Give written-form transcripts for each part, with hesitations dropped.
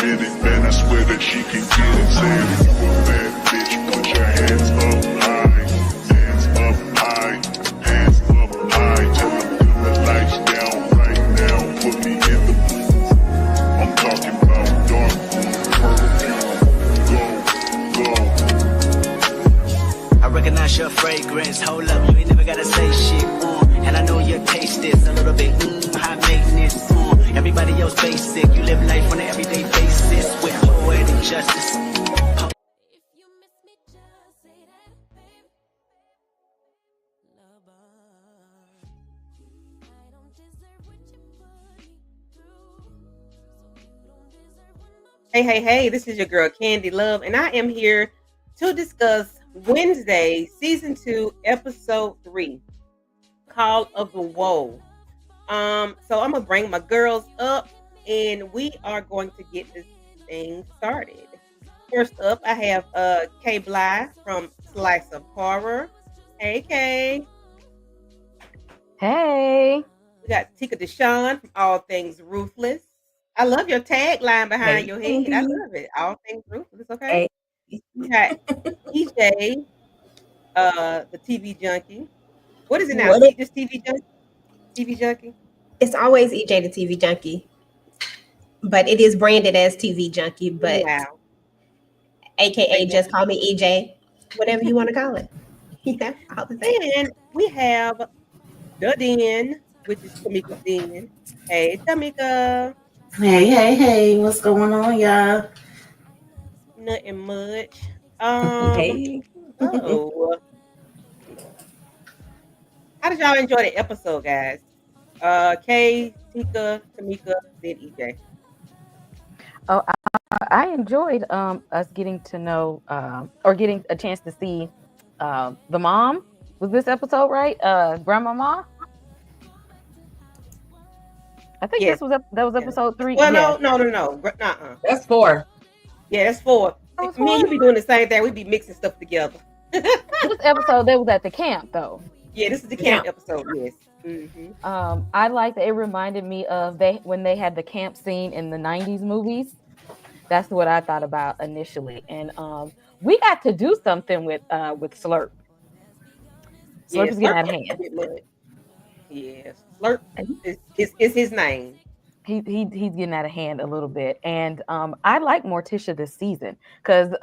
with it, man, I swear that she can get it. Say if you a bad bitch, put your hands up high. Hands up high. Hands up high. Tell them turn the lights down right now. Put me in the booth. I'm talking about dark purple. Go. I recognize your fragrance. Hold up, you ain't never gotta say shit. And I know your taste is a little bit high maintenance. Everybody else basic. You live life on an everyday basis with poetic justice. If you miss me, just say that, baby. Lover, I don't deserve what you put me through, so you don't deserve what my Hey, this is your girl Candy Love, and I am here to discuss Wednesday, Season 2, Episode 3, Call of the Woe. So I'm gonna bring my girls up, and we are going to get this thing started. First up, I have Kay Bly from Slice of Horror. Hey, Kay. Hey. We got Tika Deshawn from All Things Ruthless. I love your tagline behind your head. I love it. All Things Ruthless. Okay. Hey. We got EJ, the TV junkie. What is it now? Just TV junkie? TV junkie? It's always EJ the TV junkie, but it is branded as TV junkie. But wow. AKA just call me EJ, whatever you want to call it. Yeah, all the same. And we have the Den, which is Tamika Den. Hey, Tamika. Hey, what's going on, y'all? Nothing much. Hey. Oh. How did y'all enjoy the episode, guys? Kay, Tika, Tamika, then EJ. Oh, I enjoyed us getting to know or getting a chance to see the mom. Was this episode right? Grandmama? I think that was episode 3. Well, no. That's 4. Yeah, that's 4. Me and you be doing the same thing. We be mixing stuff together. This episode, they was at the camp, though. Yeah, this is the camp episode. Yes. Mm-hmm. I like that it reminded me of when they had the camp scene in the 90s movies. That's what I thought about initially. And we got to do something with Slurp. Slurp is getting out of hand. Yes, Slurp is his name. He's getting out of hand a little bit. And I like Morticia this season because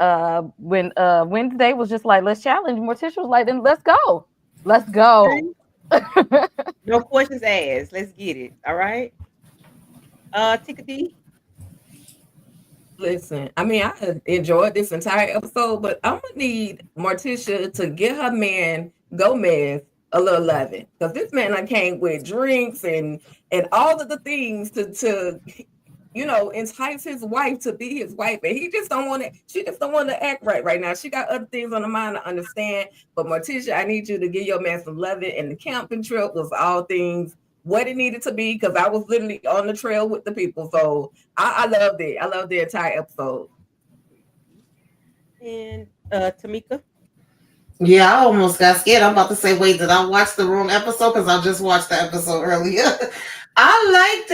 when Wednesday was just like, let's challenge, Morticia was like, then let's go. Let's go. No questions asked. Let's get it. All right. Tika D. Listen, I mean, I enjoyed this entire episode, but I'm gonna need Morticia to get her man Gomez a little loving, because this man I came with drinks and all of the things to entice his wife to be his wife, and he just don't want to. She just don't want to act right now. She got other things on her mind. I understand, but Morticia, I need you to give your man some loving. And the camping trip was all things what it needed to be, because I was literally on the trail with the people. So I loved it. I loved the entire episode. And Tamika. Yeah, I almost got scared. I'm about to say, wait, did I watch the wrong episode? Because I just watched the episode earlier. I liked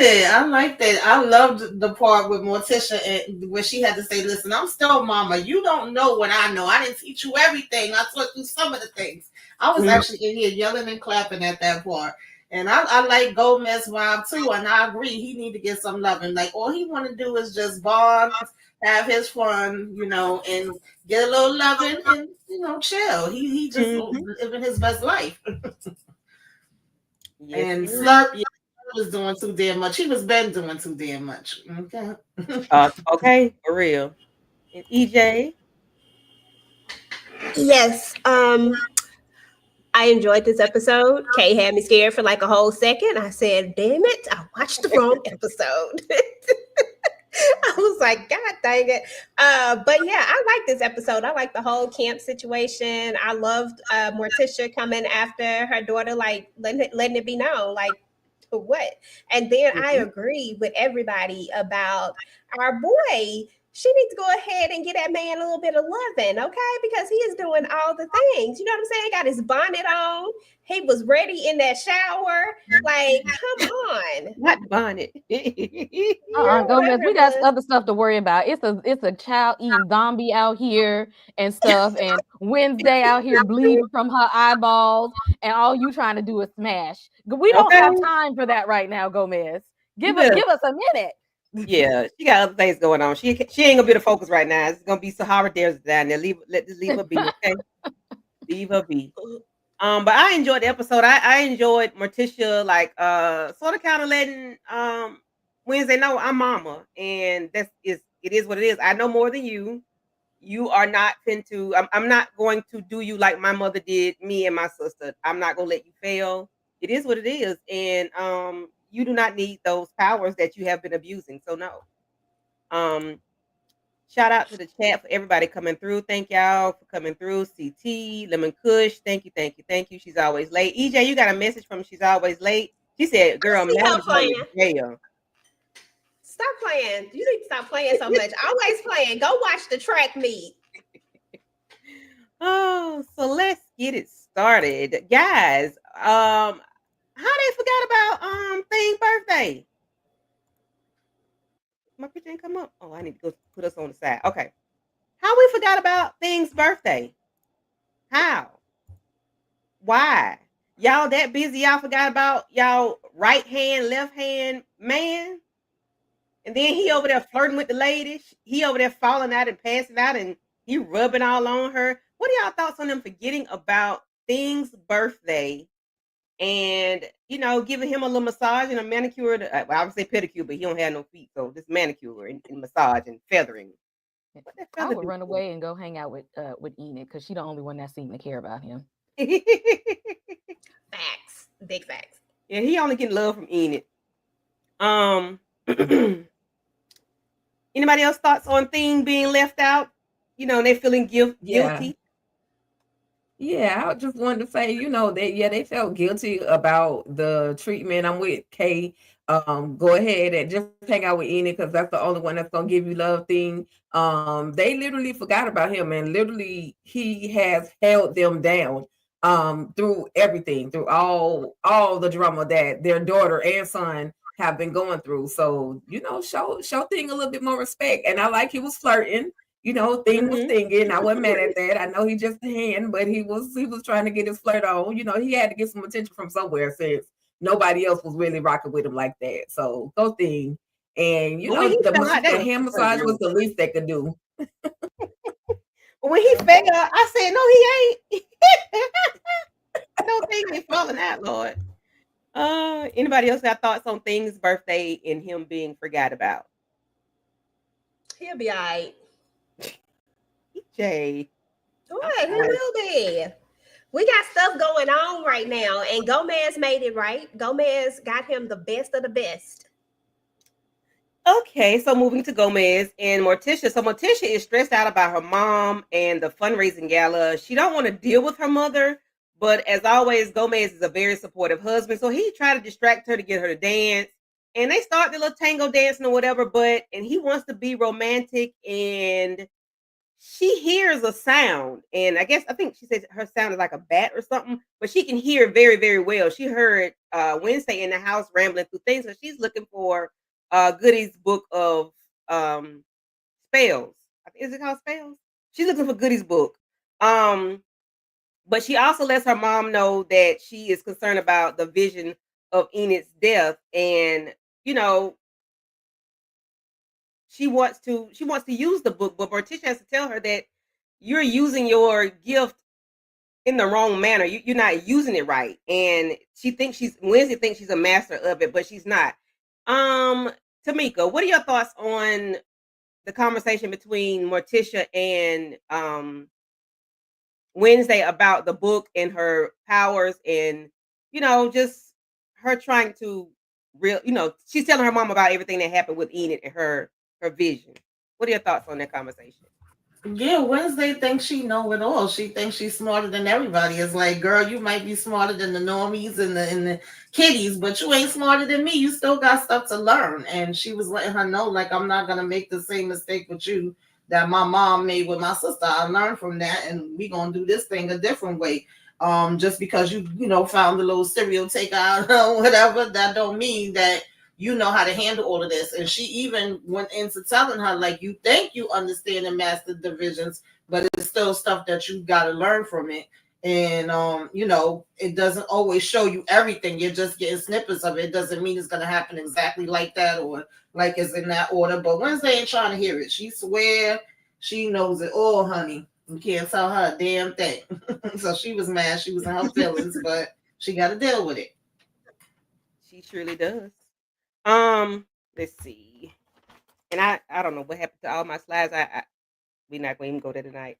it. I loved the part with Morticia and where she had to say, listen, I'm still mama. You don't know what I know. I didn't teach you everything. I taught you some of the things. I was actually in here yelling and clapping at that part. And I like Gomez vibe too. And I agree. He need to get some loving. Like, all he want to do is just bond, have his fun, and get a little loving and, chill. He just living his best life. And Slurp, was doing too damn much. He was been doing too damn much. Okay. Okay, for real. And EJ. Yes. I enjoyed this episode. Kay had me scared for like a whole second. I said, damn it, I watched the wrong episode. I was like, God dang it. But yeah, I like this episode. I like the whole camp situation. I loved Morticia coming after her daughter, like letting it be known, like, what? And then I agree with everybody about our boy she needs to go ahead and get that man a little bit of loving, okay? Because he is doing all the things. You know what I'm saying? Got his bonnet on. He was ready in that shower. Like, come on. Not bonnet. Gomez, whatever we it got was. other stuff to worry about. It's a child eating zombie out here and stuff, and Wednesday out here bleeding from her eyeballs, and all you trying to do is smash. We don't Okay. have time for that right now, Gomez. Give better- us a minute. Yeah, she got other things going on. She ain't gonna be the focus right now. It's gonna be Sahara Dares down there. Let her be, okay? Leave her be. But I enjoyed the episode. I enjoyed Morticia, like sort of kind of letting Wednesday know I'm mama, and it is what it is. I know more than you. You are not into. I'm not going to do you like my mother did me and my sister. I'm not gonna let you fail. It is what it is, and you do not need those powers that you have been abusing. So no. Shout out to the chat for everybody coming through. Thank y'all for coming through. CT, Lemon Kush, thank you. She's always late. EJ, you got a message from She's Always Late. She said, "Girl, see her Melanie playing. jail." Stop playing. You need to stop playing so much. Always playing. Go watch the track meet. Oh, so let's get it started, guys. How they forgot about Thing's birthday? My picture didn't come up. Oh, I need to go put us on the side. Okay. How we forgot about Thing's birthday? How? Why? Y'all that busy? Y'all forgot about y'all right hand, left hand man? And then he over there flirting with the lady. He over there falling out and passing out, and he rubbing all on her. What are y'all thoughts on them forgetting about Thing's birthday and, giving him a little massage and a manicure? I would say pedicure, but he don't have no feet, so just manicure and massage and feathering. What that I feather would do run for? away and go hang out with Enid because she's the only one that seemed to care about him. Facts. Big facts. Yeah, he only getting love from Enid. Anybody else thoughts on Thing being left out? They feeling guilty. Yeah, I just wanted to say, they felt guilty about the treatment. I'm with Kay. Go ahead and just hang out with Enid because that's the only one that's gonna give you love. Thing. They literally forgot about him, and literally he has held them down through everything, through all the drama that their daughter and son have been going through. So, show Thing a little bit more respect. And I like he was flirting. Thing was thinking. I wasn't mad at that. I know he just a hand, but he was trying to get his flirt on. He had to get some attention from somewhere since nobody else was really rocking with him like that. So go Thing. And But when he fell out, that the was hand massage was the least they could do. But when he fell, I said, "No, he ain't." I don't think he's falling out, Lord. Anybody else got thoughts on Thing's birthday and him being forgot about? He'll be all right. Jay. What? He will be. We got stuff going on right now, and Gomez made it right. Gomez got him the best of the best. Okay, so moving to Gomez and Morticia. So Morticia is stressed out about her mom and the fundraising gala. She don't want to deal with her mother, but as always, Gomez is a very supportive husband. So he tried to distract her to get her to dance. And they start the little tango dancing or whatever, and he wants to be romantic, and she hears a sound. And I think she said her sound is like a bat or something, but she can hear very, very well. She heard Wednesday in the house rambling through things. So she's looking for Goody's book of spells. Is it called spells? She's looking for Goody's book. But she also lets her mom know that she is concerned about the vision of Enid's death, and she wants to use the book, but Morticia has to tell her that you're using your gift in the wrong manner. You're not using it right, and Wednesday thinks she's a master of it, but she's not. Tamika, what are your thoughts on the conversation between Morticia and Wednesday about the book and her powers, and just her trying to she's telling her mom about everything that happened with Enid and her vision. What are your thoughts on that conversation? Yeah, Wednesday thinks she know it all. She thinks she's smarter than everybody. It's like, girl, you might be smarter than the normies and the kiddies, but you ain't smarter than me. You still got stuff to learn. And she was letting her know, like, I'm not gonna make the same mistake with you that my mom made with my sister. I learned from that, and we gonna do this thing a different way. Just because you found the little cereal takeout or whatever, that don't mean that you know how to handle all of this. And she even went into telling her, like, you think you understand the master divisions, but it's still stuff that you got to learn from it. And, it doesn't always show you everything. You're just getting snippets of it. It doesn't mean it's going to happen exactly like that or like it's in that order. But Wednesday ain't trying to hear it. She swear she knows it all, honey. You can't tell her a damn thing. So she was mad. She was in her feelings, but she got to deal with it. She surely does. Let's see. And I don't know what happened to all my slides. We're not going to even go there tonight.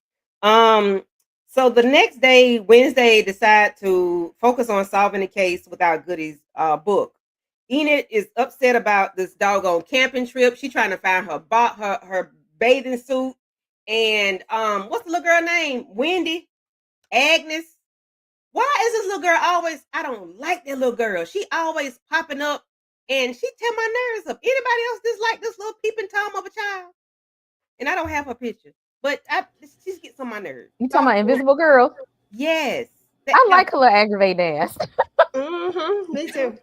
So the next day, Wednesday, decide to focus on solving the case without Goody's book. Enid is upset about this doggone camping trip. She trying to find her bathing suit. And what's the little girl name? Wendy, Agnes. Why is this little girl always? I don't like that little girl. She always popping up, and she tear my nerves up. Anybody else dislike this little peeping tom of a child? And I don't have her picture, but she gets on my nerves. You talking about Invisible Girl? Yes, I like her little aggravated ass. Me too.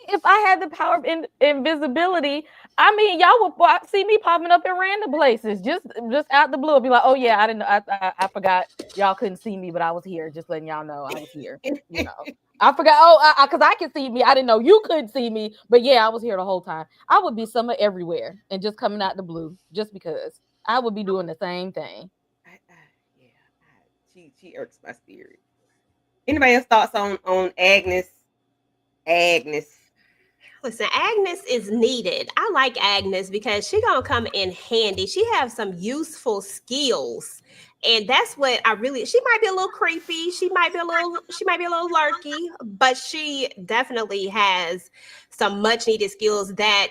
If I had the power of invisibility, I mean, y'all would see me popping up in random places, just out the blue. Be like, oh yeah, I didn't know, I forgot y'all couldn't see me, but I was here. Just letting y'all know I was here. I forgot. Because I can see me. I didn't know you couldn't see me, but yeah, I was here the whole time. I would be somewhere everywhere and just coming out the blue, just because I would be doing the same thing. She irks my spirit. Anybody else thoughts on Agnes? Listen, Agnes is needed. I like Agnes because she gonna come in handy. She has some useful skills, and that's what she might be a little creepy. She might be a little lurky, but she definitely has some much needed skills that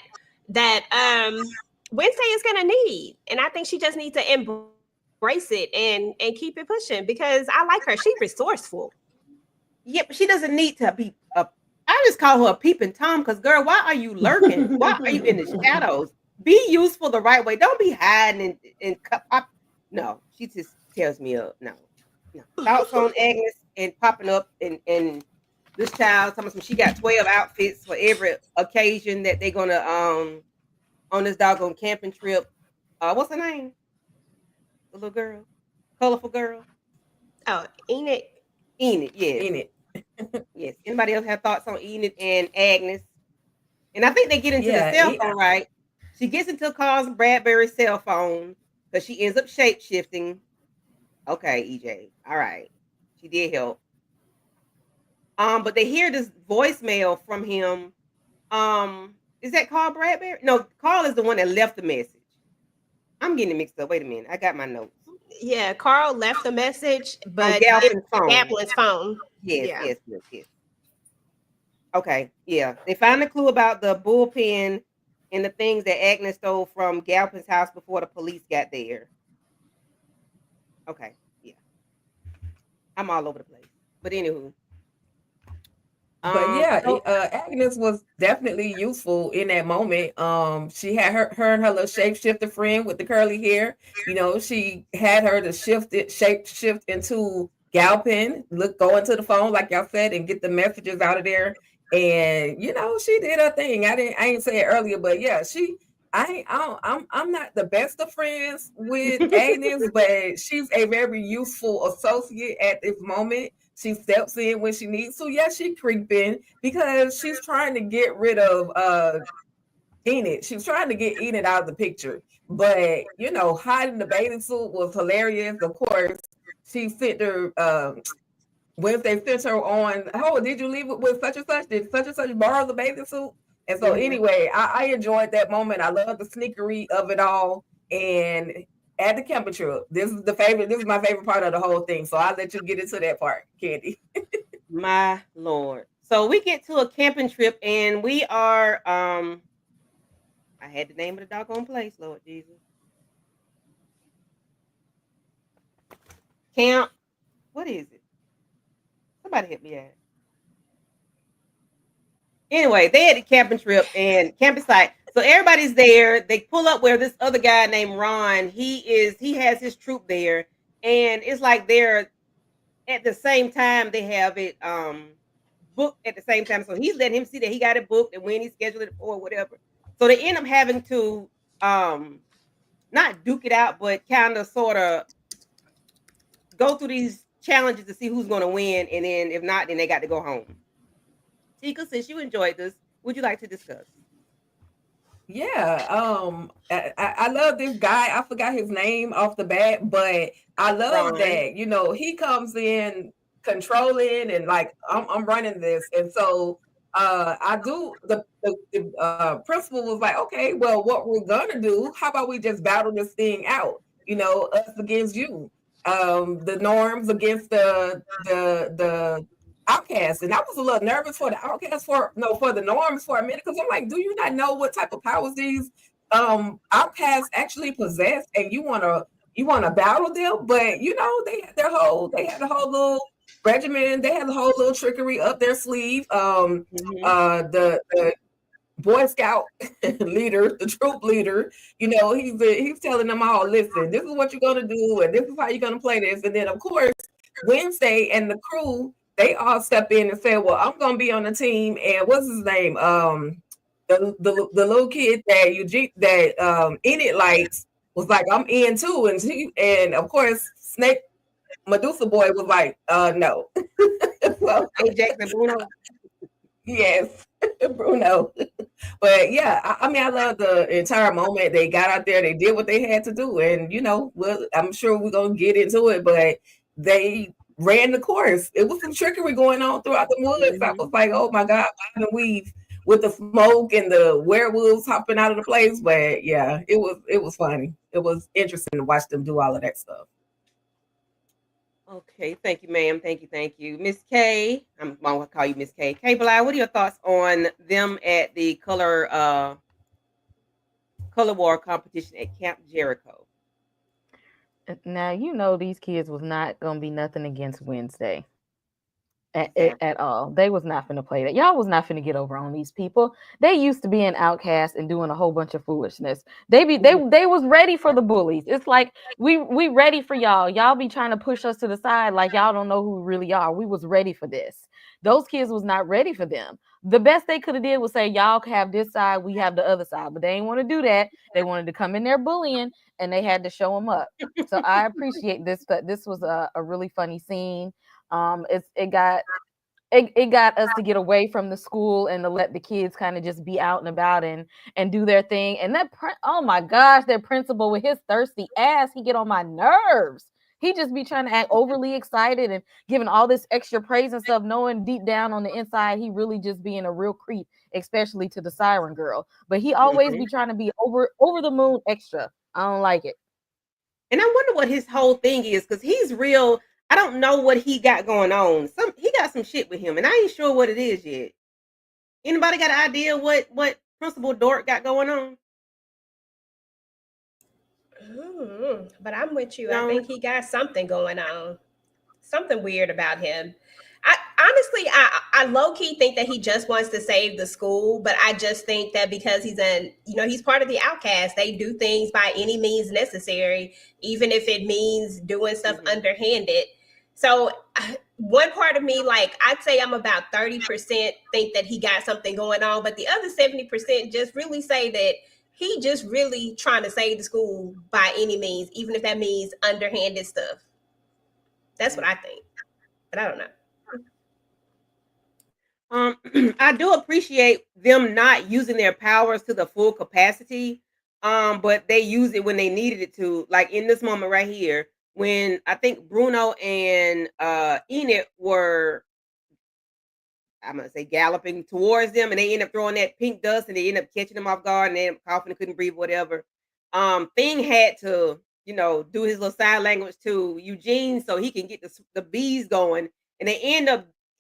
Wednesday is gonna need, and I think she just needs to embrace it and keep it pushing because I like her. She's resourceful. Yeah, but she doesn't need to be I just call her a peeping Tom because, girl, why are you lurking? Why are you in the shadows? Be useful the right way. Don't be hiding and no, she just tells me up. No. Thoughts on Agnes and popping up and this child, she got 12 outfits for every occasion that they're gonna on this doggone camping trip. What's her name? The little girl, colorful girl. Oh, Enid, yes. Enid. Yes. Anybody else have thoughts on Enid and Agnes? And I think they get into the cell phone, right? She gets into Carl's Bradbury cell phone because she ends up shape shifting. Okay, EJ. All right. She did help. But they hear this voicemail from him. Is that Carl Bradbury? No, Carl is the one that left the message. I'm getting it mixed up. Wait a minute. I got my notes. Yeah, Carl left a message, but Gaplin's phone. Yes. Okay, yeah. They found a clue about the bullpen and the things that Agnes stole from Galpin's house before the police got there. Okay, yeah. I'm all over the place. But anywho. But yeah, Agnes was definitely useful in that moment. She had her and her little shapeshifter friend with the curly hair. She had her to shift into Galpin, go into the phone like y'all said, and get the messages out of there. And she did her thing. I didn't say it earlier, but yeah, I'm not the best of friends with Agnes, but she's a very useful associate at this moment. She steps in when she needs to. Yeah, she creeping because she's trying to get rid of Enid. She's trying to get Enid out of the picture. But, hiding the bathing suit was hilarious. Of course, she sent her, Wednesday sent her on, oh, did you leave it with such and such? Did such and such borrow the bathing suit? And so anyway, I enjoyed that moment. I love the sneakery of it all. And at the camping trip, this is my favorite part of the whole thing. So I'll let you get into that part, Candy. My Lord. So we get to a camping trip and we are I had the name of the doggone place, Lord Jesus. camp. What is it? Somebody hit me out. Anyway, they had a camping trip and camping site. So everybody's there. They pull up where this other guy named Ron, he has his troop there. And it's like they're at the same time they have it booked at the same time. So he's letting him see that he got it booked and when he scheduled it for whatever. So they end up having to not duke it out, but kind of sort of go through these challenges to see who's going to win. And then if not, then they got to go home. Tika, since you enjoyed this, would you like to discuss? Yeah, I love this guy. I forgot his name off the bat, but I love Ron. that, you know, he comes in controlling and like I'm running this. And so I do the principal was like, okay, well, what we're gonna do, how about we just battle this thing out? You know, us against you. The norms against the outcasts. And I was a little nervous for the outcasts for the norms for a minute because I'm like, do you not know what type of powers these outcasts actually possess? And you wanna battle them? But you know, they had the whole little regimen, they had the whole little trickery up their sleeve. The Boy Scout leader, the troop leader, you know, he's telling them all, listen, this is what you're gonna do, and this is how you're gonna play this. And then of course, Wednesday and the crew, they all step in and say, well, I'm gonna be on the team. And what's his name? The little kid that Enid likes was like, I'm in too. And of course, Snake Medusa Boy was like, no. So, Jackson Bruno. Yes, Bruno. But yeah, I mean, I love the entire moment. They got out there, they did what they had to do, and you know, well, I'm sure we're gonna get into it, but they ran the course. It was some trickery going on throughout the woods. I was like, oh my God, why didn't we with the smoke and the werewolves hopping out of the place? But yeah, it was funny. It was interesting to watch them do all of that stuff. Okay, thank you, ma'am. Thank you. Miss K, I'm gonna call you Miss K. K Bly, what are your thoughts on them at the color war competition at Camp Jericho? Now you know these kids was not gonna be nothing against Wednesday at all. They was not finna play that. Y'all was not finna get over on these people. They used to be an outcast and doing a whole bunch of foolishness. They was ready for the bullies. It's like we ready for y'all. Y'all be trying to push us to the side like y'all don't know who we really are. We was ready for this. Those kids was not ready for them. The best they could have did was say, y'all have this side, we have the other side. But they didn't want to do that. They wanted to come in there bullying, and they had to show them up. So I appreciate this, but this was a really funny scene. It got us to get away from the school and to let the kids kind of just be out and about and do their thing. And oh my gosh, their principal with his thirsty ass, he get on my nerves. He just be trying to act overly excited and giving all this extra praise and stuff, knowing deep down on the inside he really just being a real creep, especially to the siren girl. But he always be trying to be over the moon extra. I don't like it. And I wonder what his whole thing is, because he's real. I don't know what he got going on. He got some shit with him, and I ain't sure what it is yet. Anybody got an idea what Principal Dork got going on? But I'm with you. No. I think he got something going on. Something weird about him. I low-key think that he just wants to save the school, but I just think that because he's part of the outcast, they do things by any means necessary, even if it means doing stuff underhanded. So one part of me, like, I'd say I'm about 30% think that he got something going on, but the other 70% just really say that he just really trying to save the school by any means, even if that means underhanded stuff. That's what I think, but I don't know. I do appreciate them not using their powers to the full capacity, but they use it when they needed it to. Like in this moment right here, when I think Bruno and Enid were, I'm gonna say, galloping towards them, and they end up throwing that pink dust, and they end up catching them off guard, and they end up coughing and couldn't breathe, whatever. Thing had to, do his little sign language to Eugene so he can get the bees going, and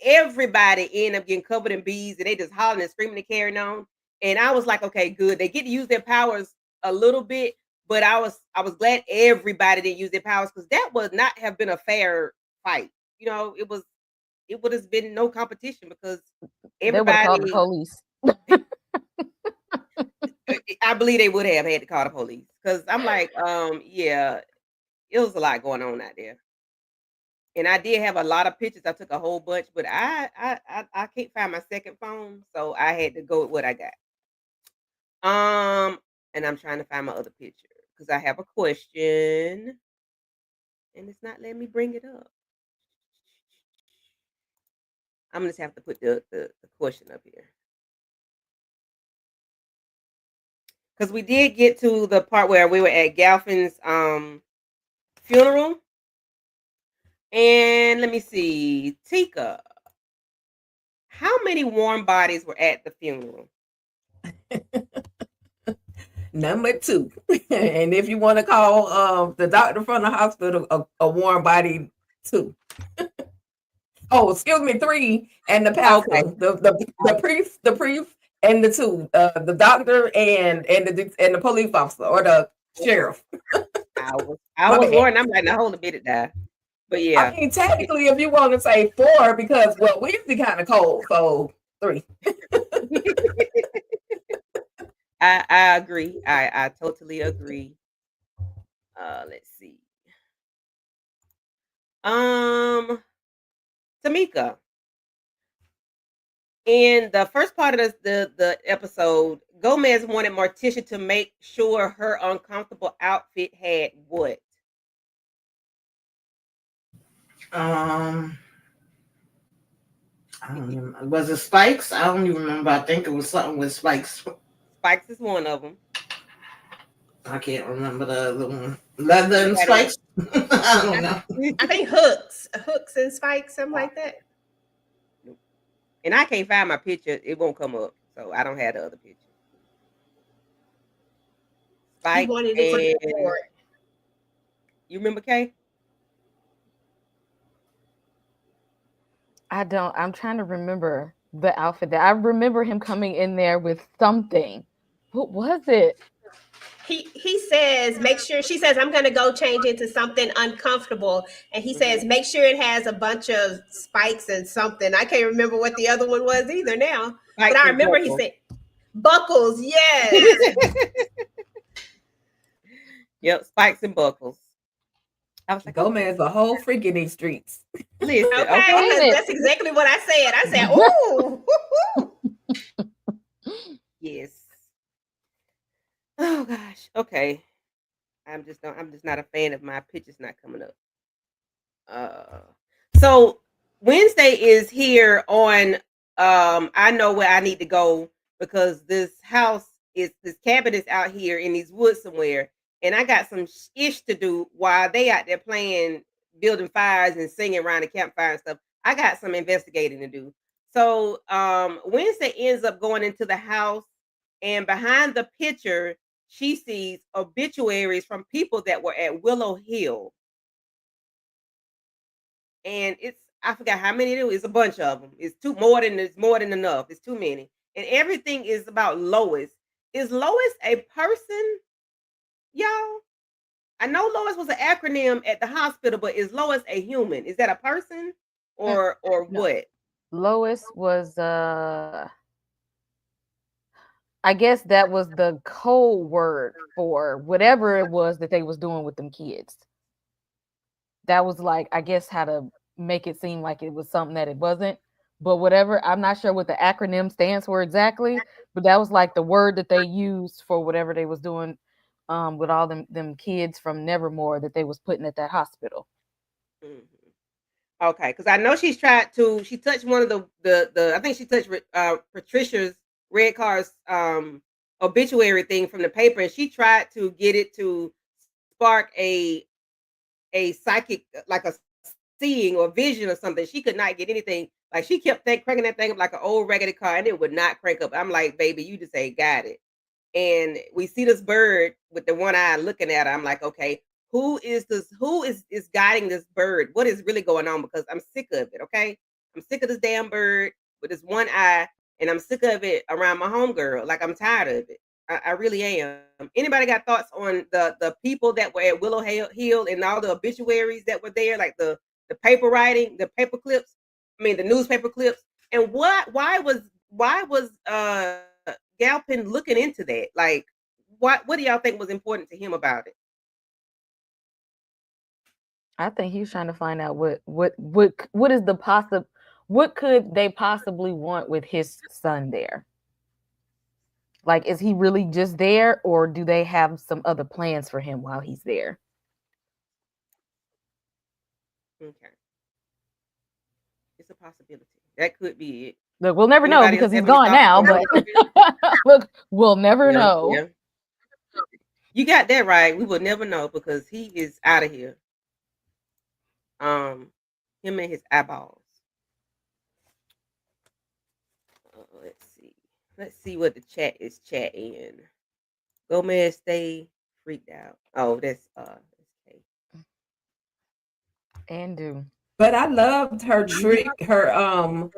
everybody end up getting covered in bees, and they just hollering and screaming and carrying on. And I was like, okay, good. They get to use their powers a little bit, But I was glad everybody didn't use their powers because that would not have been a fair fight. It would have been no competition because They would have called the everybody. police. I believe they would have had to call the police because I'm like, yeah, it was a lot going on out there. And I did have a lot of pictures. I took a whole bunch, but I can't find my second phone, so I had to go with what I got. And I'm trying to find my other picture because I have a question, and it's not letting me bring it up. I'm gonna just have to put the question up here because we did get to the part where we were at Galfin's funeral. And let me see, Tika, how many warm bodies were at the funeral? Number 2. And if you want to call the doctor from the hospital a warm body, 2. Oh, excuse me, 3. And the pastor, Okay. the priest, and the 2, the doctor and the police officer or the sheriff. I was My bad. worried. I'm like, now hold a minute there. But I yeah, mean, technically, if you want to say 4, because we used to be kind of cold, so 3. I agree. I totally agree. Let's see. Tamika, in the first part of the episode, Gomez wanted Morticia to make sure her uncomfortable outfit had what? I don't remember. Was it spikes? I don't even remember. I think it was something with spikes. Spikes is one of them. I can't remember the other one. Leather and spikes? I don't know. I think hooks and spikes, something like that. And I can't find my picture. It won't come up. So I don't have the other picture. He Spike wanted it to be and short. you remember Kay? I don't. I'm trying to remember the outfit. That I remember him coming in there with something. What was it? He says, make sure, she says, I'm going to go change into something uncomfortable. And he says, make sure it has a bunch of spikes and something. I can't remember what the other one was either now. Spikes but I and remember buckles. he said, buckles, yes. Yep, spikes and buckles. I was like, Gomez a whole freak in these streets. listen, Okay, okay. that's exactly what I said. I said, ooh. Yes. Oh gosh. Okay. I'm just not a fan of my pictures not coming up. So Wednesday is here on I know where I need to go because this cabin is out here in these woods somewhere, and I got some ish to do while they out there playing, building fires and singing around the campfire and stuff. I got some investigating to do. So Wednesday ends up going into the house, and behind the picture, she sees obituaries from people that were at Willow Hill. And I forgot how many it is. It's a bunch of them. It's more than enough. It's too many. And everything is about Lois. Is Lois a person, y'all? I know Lois was an acronym at the hospital, but is Lois a human? Is that a person or No. what? Lois was I guess that was the code word for whatever it was that they was doing with them kids. That was like, I guess, how to make it seem like it was something that it wasn't. But whatever, I'm not sure what the acronym stands for exactly, but that was like the word that they used for whatever they was doing with all them kids from Nevermore that they was putting at that hospital. Mhm. Okay, because I know she touched one of the I think she touched Patricia's Red Car's obituary thing from the paper, and she tried to get it to spark a psychic, like a seeing or vision or something. She could not get anything. Like she kept cranking that thing up like an old raggedy car, and it would not crank up. I'm like, baby, you just ain't got it. And we see this bird with the one eye looking at her. I'm like, okay, who is this? Who is guiding this bird? What is really going on? Because I'm sick of it. Okay, I'm sick of this damn bird with this one eye, and I'm sick of it around my homegirl. Like I'm tired of it. I really am. Anybody got thoughts on the people that were at Willow Hill and all the obituaries that were there, like the paper writing, the paper clips? I mean, the newspaper clips. And why was Galpin looking into that? Like, what do y'all think was important to him about it? I think he's trying to find out what is the possible, what could they possibly want with his son there? Like, is he really just there, or do they have some other plans for him while he's there? Okay, it's a possibility. That could be it. Look, we'll never know Anybody else because he's have any gone now, thoughts on but that? look, we'll never Yeah, know. yeah. You got that right. We will never know because he is out of here. Him and his eyeballs. Let's see what the chat is chatting. Gomez stay freaked out. Oh, that's okay. And do. But I loved her trick, her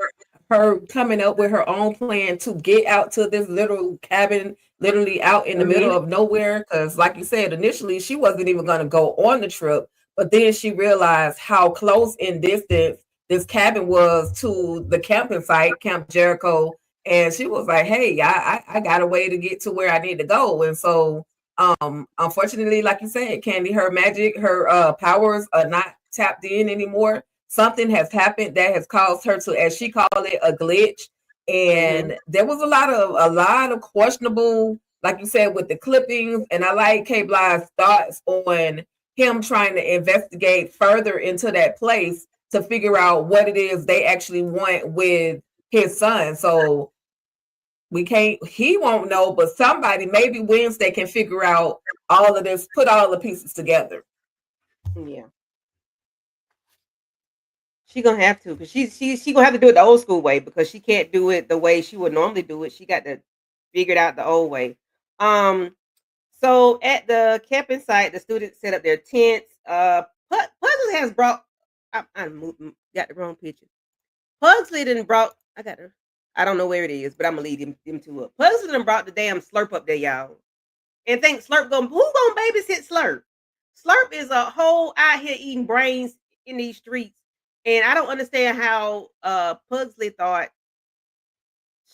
coming up with her own plan to get out to this little cabin, literally out in the middle of nowhere. Because, like you said, initially she wasn't even going to go on the trip, but then she realized how close in distance this cabin was to the camping site, Camp Jericho, and she was like, "Hey, I got a way to get to where I need to go." And so, unfortunately, like you said, Candy, her magic, her powers are not tapped in anymore. Something has happened that has caused her to, as she called it, a glitch. And there was a lot of questionable, like you said, with the clippings. And I like K Bli's thoughts on him trying to investigate further into that place to figure out what it is they actually want with his son. So he won't know, but somebody, maybe Wednesday, can figure out all of this, put all the pieces together. Yeah. She gonna have to, because she gonna have to do it the old school way, because she can't do it the way she would normally do it. She got to figure it out the old way. So at the camping site, the students set up their tents. Pugsley has brought. I got the wrong picture. Pugsley didn't brought. I don't know where it is, but I'm gonna lead them two up. Pugsley done brought the damn Slurp up there, y'all. And think Slurp who gonna babysit Slurp? Slurp is a whole out here eating brains in these streets. And I don't understand how Pugsley thought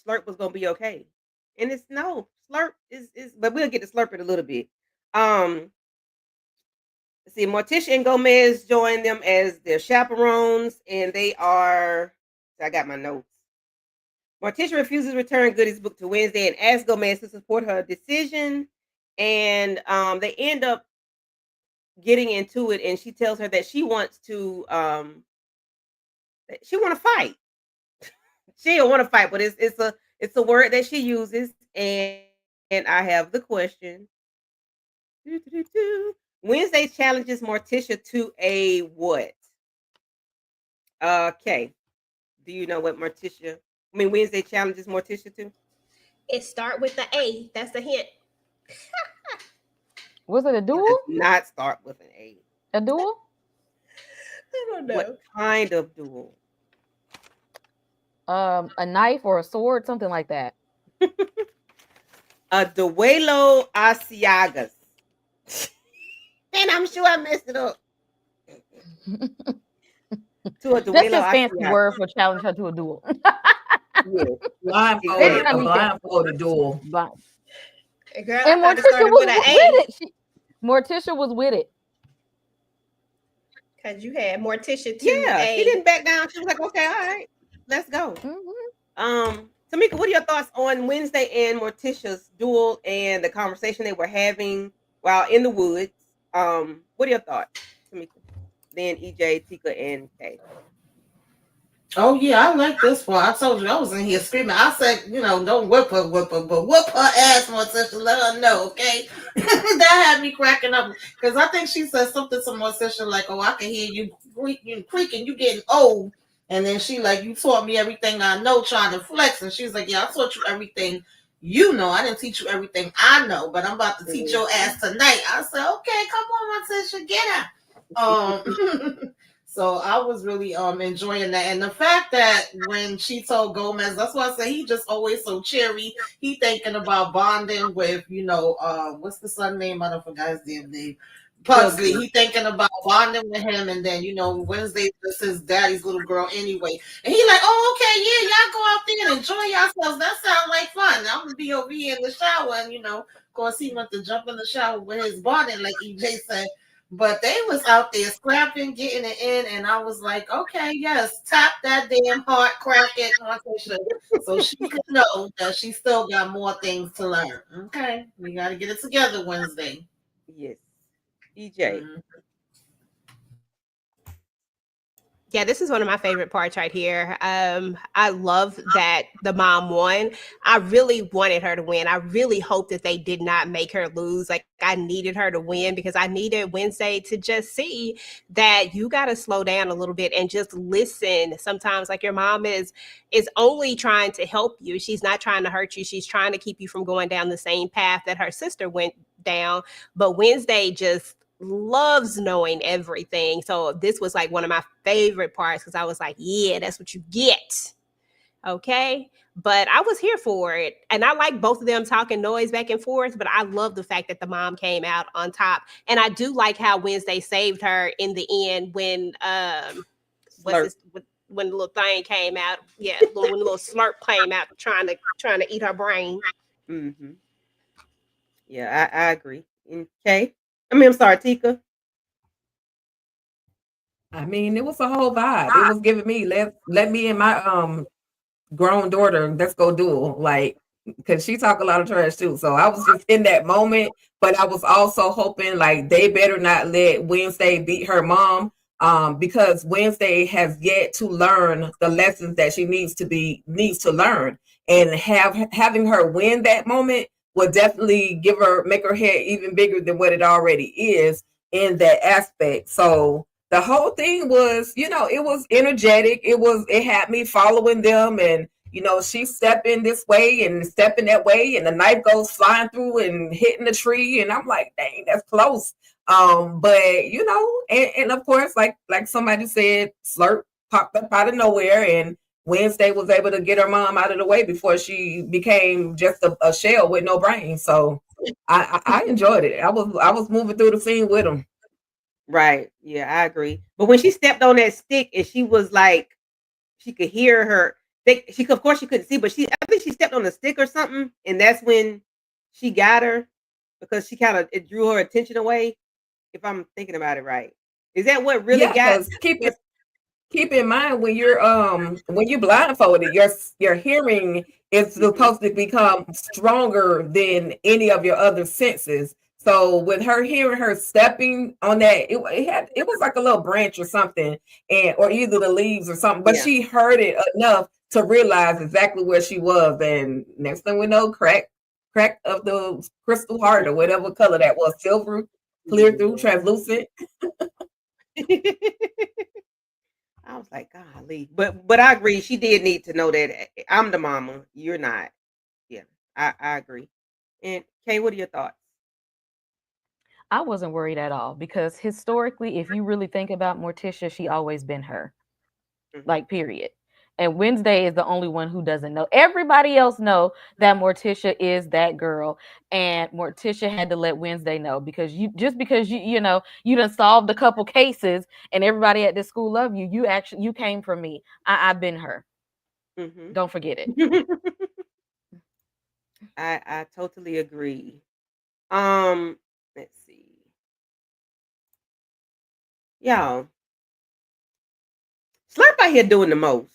Slurp was gonna be okay. And it's no, Slurp is but we'll get to Slurp in a little bit. Let's see, Morticia and Gomez join them as their chaperones, and they are, I got my notes. Morticia refuses to return Goody's book to Wednesday and asks Gomez to support her decision. And they end up getting into it, and she tells her that she wants to fight. She don't want to fight, but it's a word that she uses, and I have the question. Wednesday challenges Morticia to a what? Okay. Do you know what Wednesday challenges Morticia to? It start with the A. That's the hint. Was it a duel? It does not start with an A. A duel? I don't know. What kind of duel? A knife or a sword, something like that. A duelo asiagas. And I'm sure I messed it up. To a duelo. That's just fancy word for challenge her to a duel. Blindfolded duel. Girl, And Morticia was with it. Morticia was with it. Because you had Morticia to Yeah, A. she didn't back down. She was like, okay, all right, let's go. Tamika, what are your thoughts on Wednesday and Morticia's duel and the conversation they were having while in the woods? What are your thoughts, Tamika? Then EJ, Tika, and Kay. Oh yeah, I like this one. I told you I was in here screaming. I said, don't whip her, but whip her ass, Morticia. Let her know, okay? That had me cracking up because I think she said something to Morticia like, "Oh, I can hear you creaking. You getting old." And then she like, "You taught me everything I know," trying to flex. And she's like, "Yeah, I taught you everything you know. I didn't teach you everything I know, but I'm about to teach your ass tonight." I said, "Okay, come on, Morticia, get her." So I was really enjoying that. And the fact that when she told Gomez, that's why I say he just always so cheery. He thinking about bonding with, what's the son name? I don't forgot his damn name. Pugsley. He thinking about bonding with him, and then Wednesday is his daddy's little girl anyway. And he like, oh, okay, yeah, y'all go out there and enjoy yourselves. That sounds like fun. I'm gonna be over here in the shower, and of course he went to jump in the shower with his bonding, like EJ said. But they was out there scrapping, getting it in, and I was like, okay, yes, tap that damn heart, crack it, Martisha, so she could know that she still got more things to learn. Okay, we got to get it together Wednesday. Yes. EJ. Yeah, this is one of my favorite parts right here. I love that the mom won. I really wanted her to win. I really hope that they did not make her lose. Like, I needed her to win because I needed Wednesday to just see that you got to slow down a little bit and just listen. Sometimes, like, your mom is only trying to help you. She's not trying to hurt you. She's trying to keep you from going down the same path that her sister went down. But Wednesday just loves knowing everything. So this was like one of my favorite parts because I was like, yeah, that's what you get. Okay. But I was here for it. And I like both of them talking noise back and forth, but I love the fact that the mom came out on top. And I do like how Wednesday saved her in the end when when the little thing came out. Yeah, when the little slurp came out trying to eat her brain. Mm-hmm. Yeah, I agree. Okay. I'm sorry, Tika. I mean, it was a whole vibe. It was giving me let me and my grown daughter, let's go duel. Like, because she talk a lot of trash too. So I was just in that moment, but I was also hoping like they better not let Wednesday beat her mom. Because Wednesday has yet to learn the lessons that she needs to learn. And having her win that moment will definitely make her head even bigger than what it already is in that aspect. So the whole thing was, it was energetic. It had me following them, and she's stepping this way and stepping that way, and the knife goes flying through and hitting the tree, and I'm like, dang, that's close. But and of course, like somebody said, Slurp popped up out of nowhere, and Wednesday was able to get her mom out of the way before she became just a shell with no brain. So I enjoyed it. I was moving through the scene with them. Right. Yeah, I agree. But when she stepped on that stick and she was like, she could hear her. Of course, she couldn't see, but I think she stepped on a stick or something, and that's when she got her because it drew her attention away. If I'm thinking about it right, is that what really got? Keep in mind when you're blindfolded, your hearing is supposed to become stronger than any of your other senses. So with her hearing her stepping on that, it was like a little branch or something, or either the leaves or something. But she heard it enough to realize exactly where she was. And next thing we know, crack of the crystal heart or whatever color that was, silver, clear through, translucent. I was like, golly, but I agree. She did need to know that I'm the mama. You're not. Yeah, I agree. And Kay, what are your thoughts? I wasn't worried at all because historically, if you really think about Morticia, she always been her, like, period. And Wednesday is the only one who doesn't know. Everybody else know that Morticia is that girl, and Morticia had to let Wednesday know because you done solved a couple cases, and everybody at this school love you. You came from me. I've been her. Mm-hmm. Don't forget it. I totally agree. Let's see. Y'all, Slurp out here doing the most.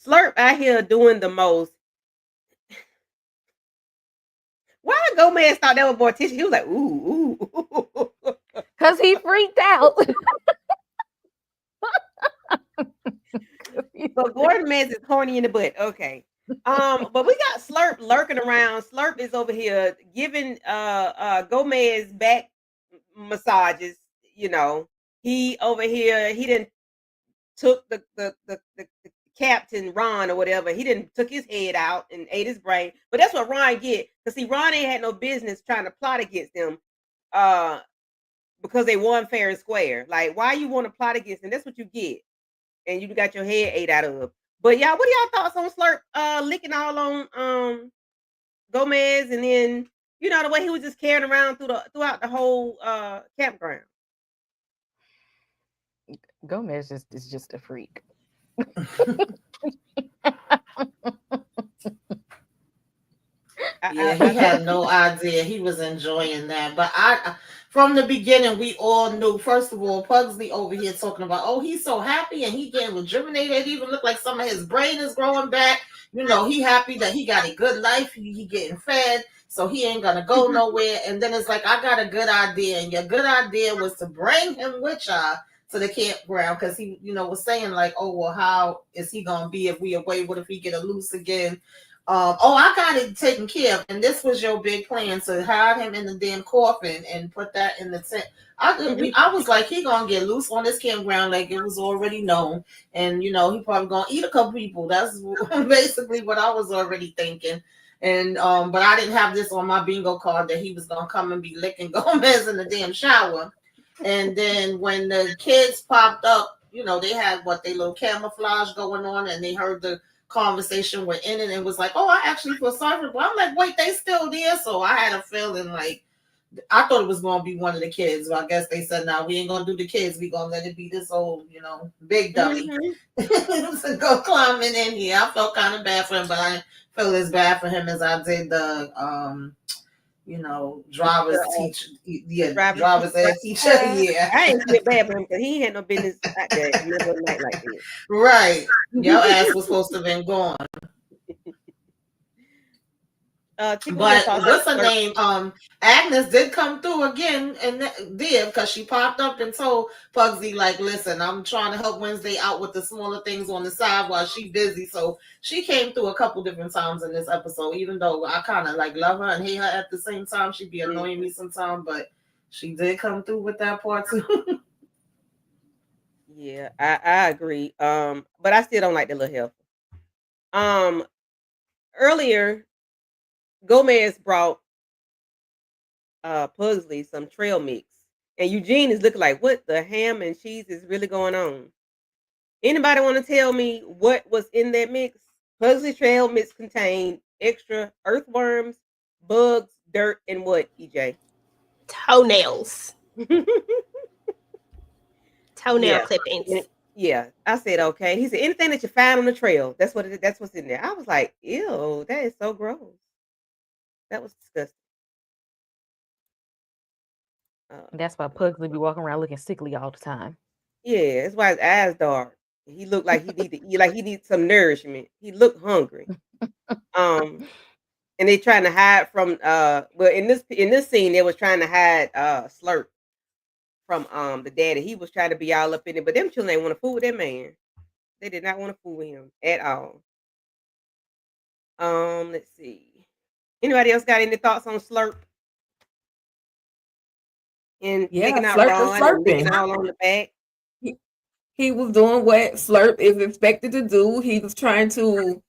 Slurp out here doing the most. Why Gomez thought that was Morticia? He was like, ooh. Because he freaked out. But Gordon Mans is horny in the butt. Okay. But we got Slurp lurking around. Slurp is over here giving Gomez back massages. He over here, he didn't took the Captain Ron or whatever. He didn't took his head out and ate his brain. But that's what Ron get. Because see, Ron ain't had no business trying to plot against him. because they won fair and square. Like, why you want to plot against them? That's what you get, and you got your head ate out of. But y'all, what are y'all thoughts on Slurp licking all on Gomez, and then the way he was just carrying around throughout the whole campground. Gomez is just a freak. Yeah, he had no idea he was enjoying that. But from the beginning, we all knew. First of all, Pugsley over here talking about, oh, he's so happy and he getting rejuvenated. It even looked like some of his brain is growing back. He happy that he got a good life. He getting fed, so he ain't gonna go nowhere. And then it's like, I got a good idea, and your good idea was to bring him with y'all to the campground because he, was saying like, oh, well, how is he gonna be if we away? What if he get a loose again? I got it taken care of, and this was your big plan to hide him in the damn coffin and put that in the tent. I was like, he gonna get loose on this campground like it was already known, and he probably gonna eat a couple people. That's basically what I was already thinking. And but I didn't have this on my bingo card that he was gonna come and be licking Gomez in the damn shower. And then when the kids popped up, they had they little camouflage going on, and they heard the conversation with in it and was like, oh, I actually feel sorry for them. I'm like, wait, they still there? So I had a feeling like I thought it was going to be one of the kids, but I guess they said, no, we ain't going to do the kids. We going to let it be this old, big dummy. To go climbing in here. I felt kind of bad for him, but I didn't feel as bad for him as I did the driver's teacher. Yeah, driver's ed teacher. Yeah. I ain't feel bad for him because he had no business out there in the middle of the night like this. Right. Your ass was supposed to have been gone. But what's her name? Agnes did come through again and did because she popped up and told Pugsy, like, listen, I'm trying to help Wednesday out with the smaller things on the side while she's busy. So she came through a couple different times in this episode, even though I kind of like love her and hate her at the same time. She'd be annoying me sometimes, but she did come through with that part too. Yeah, I agree. But I still don't like the little heifer. Earlier, Gomez brought Pugsley some trail mix, and Eugene is looking like, what the ham and cheese is really going on? Anybody want to tell me what was in that mix? Pugsley trail mix contained extra earthworms, bugs, dirt, and what, EJ? Toenails. Toenail clippings. Yeah, I said okay. He said anything that you find on the trail. That's what's in there. I was like, ew, that is so gross. That was disgusting. That's why Pugsley be walking around looking sickly all the time. Yeah, that's why his eyes dark. He looked like he need to eat, like he needs some nourishment. He looked hungry. And they trying to hide from well in this scene they was trying to hide Slurp from the daddy. He was trying to be all up in it, but them children ain't want to fool with that man. They did not want to fool with him at all. Let's see. Anybody else got any thoughts on Slurp? And taking out Ron and licking all on the back. He was doing what Slurp is expected to do. He was trying to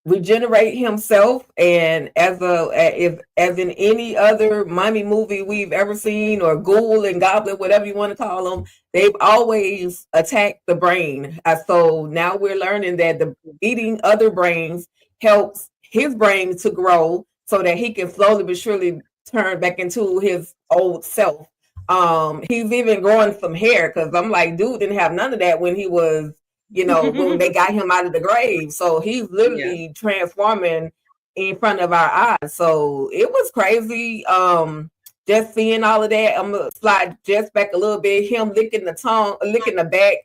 regenerate himself, and as in any other mommy movie we've ever seen, or ghoul and goblin, whatever you want to call them, they've always attacked the brain. So now we're learning that the eating other brains helps his brain to grow so that he can slowly but surely turn back into his old self. He's even growing some hair because I'm like, dude didn't have none of that when he was, when they got him out of the grave. So he's literally transforming in front of our eyes. So it was crazy. Just seeing all of that. I'm gonna slide just back a little bit. Him licking the back.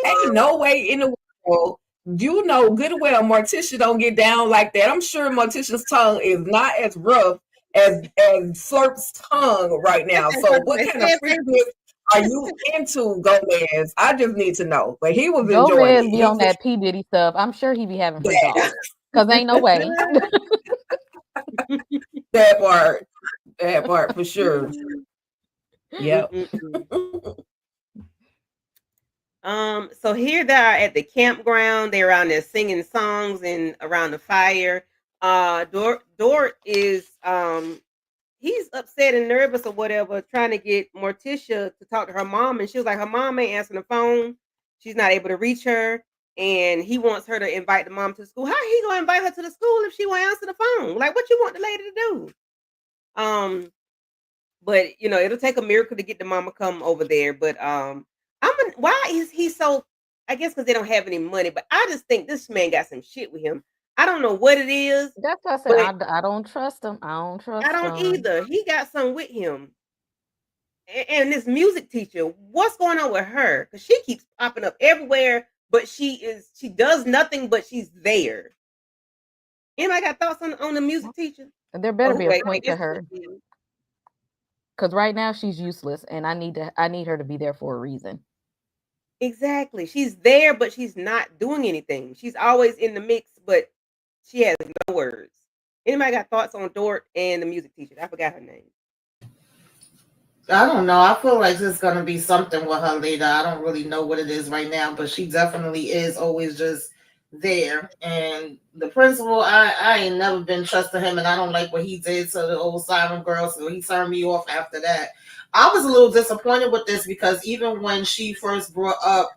Ain't no way in the world. You know good and well Morticia don't get down like that. I'm sure Morticia's tongue is not as rough as Slurp's tongue right now. So what kind of freakness are you into, Gomez? I just need to know. But he was enjoying Gomez it. Be on that P. Diddy stuff. I'm sure he be having freak offs. Because ain't no way. That part for sure. Yep. So here they are at the campground. They're around there singing songs and around the fire. Dort is he's upset and nervous or whatever, trying to get Morticia to talk to her mom, and she was like, her mom ain't answering the phone. She's not able to reach her, and he wants her to invite the mom to the school. How he gonna invite her to the school if she won't answer the phone? Like, what you want the lady to do? But it'll take a miracle to get the mama come over there. But why is he so? I guess because they don't have any money. But I just think this man got some shit with him. I don't know what it is. That's what I said. But I don't trust him. I don't trust I don't him. either. He got something with him. And this music teacher, what's going on with her? Because she keeps popping up everywhere, but she does nothing, but she's there. Anybody got thoughts on the music teacher? And there better Oh, be wait, a point to her. Because right now she's useless, and I need her to be there for a reason. Exactly. She's there, but she's not doing anything. She's always in the mix, but she has no words. Anybody got thoughts on Dort and the music teacher? I forgot her name. I don't know. I feel like there's gonna be something with her later. I don't really know what it is right now, but she definitely is always just there. And the principal, I ain't never been trusting him, and I don't like what he did to the old Siren girl, so he turned me off after that. I was a little disappointed with this because even when she first brought up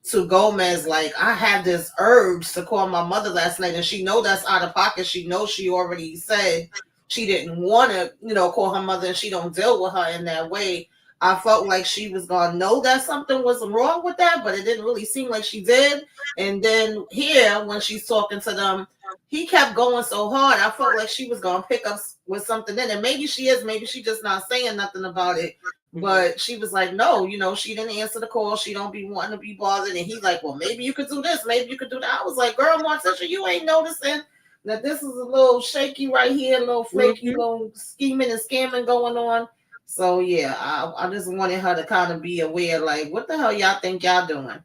to Gomez, like, I had this urge to call my mother last night, and she know that's out of pocket. She knows she already said she didn't want to, call her mother, and she don't deal with her in that way. I felt like she was gonna know that something was wrong with that, but it didn't really seem like she did. And then here, when she's talking to them, he kept going so hard. I felt like she was gonna pick up with something in it. Maybe she is, maybe she just not saying nothing about it. But she was like, no, she didn't answer the call. She don't be wanting to be bothered. And he's like, well, maybe you could do this, maybe you could do that. I was like, girl, Morticia, you ain't noticing that this is a little shaky right here, a little flaky, little scheming and scamming going on. So yeah, I just wanted her to kind of be aware, like, what the hell y'all think y'all doing?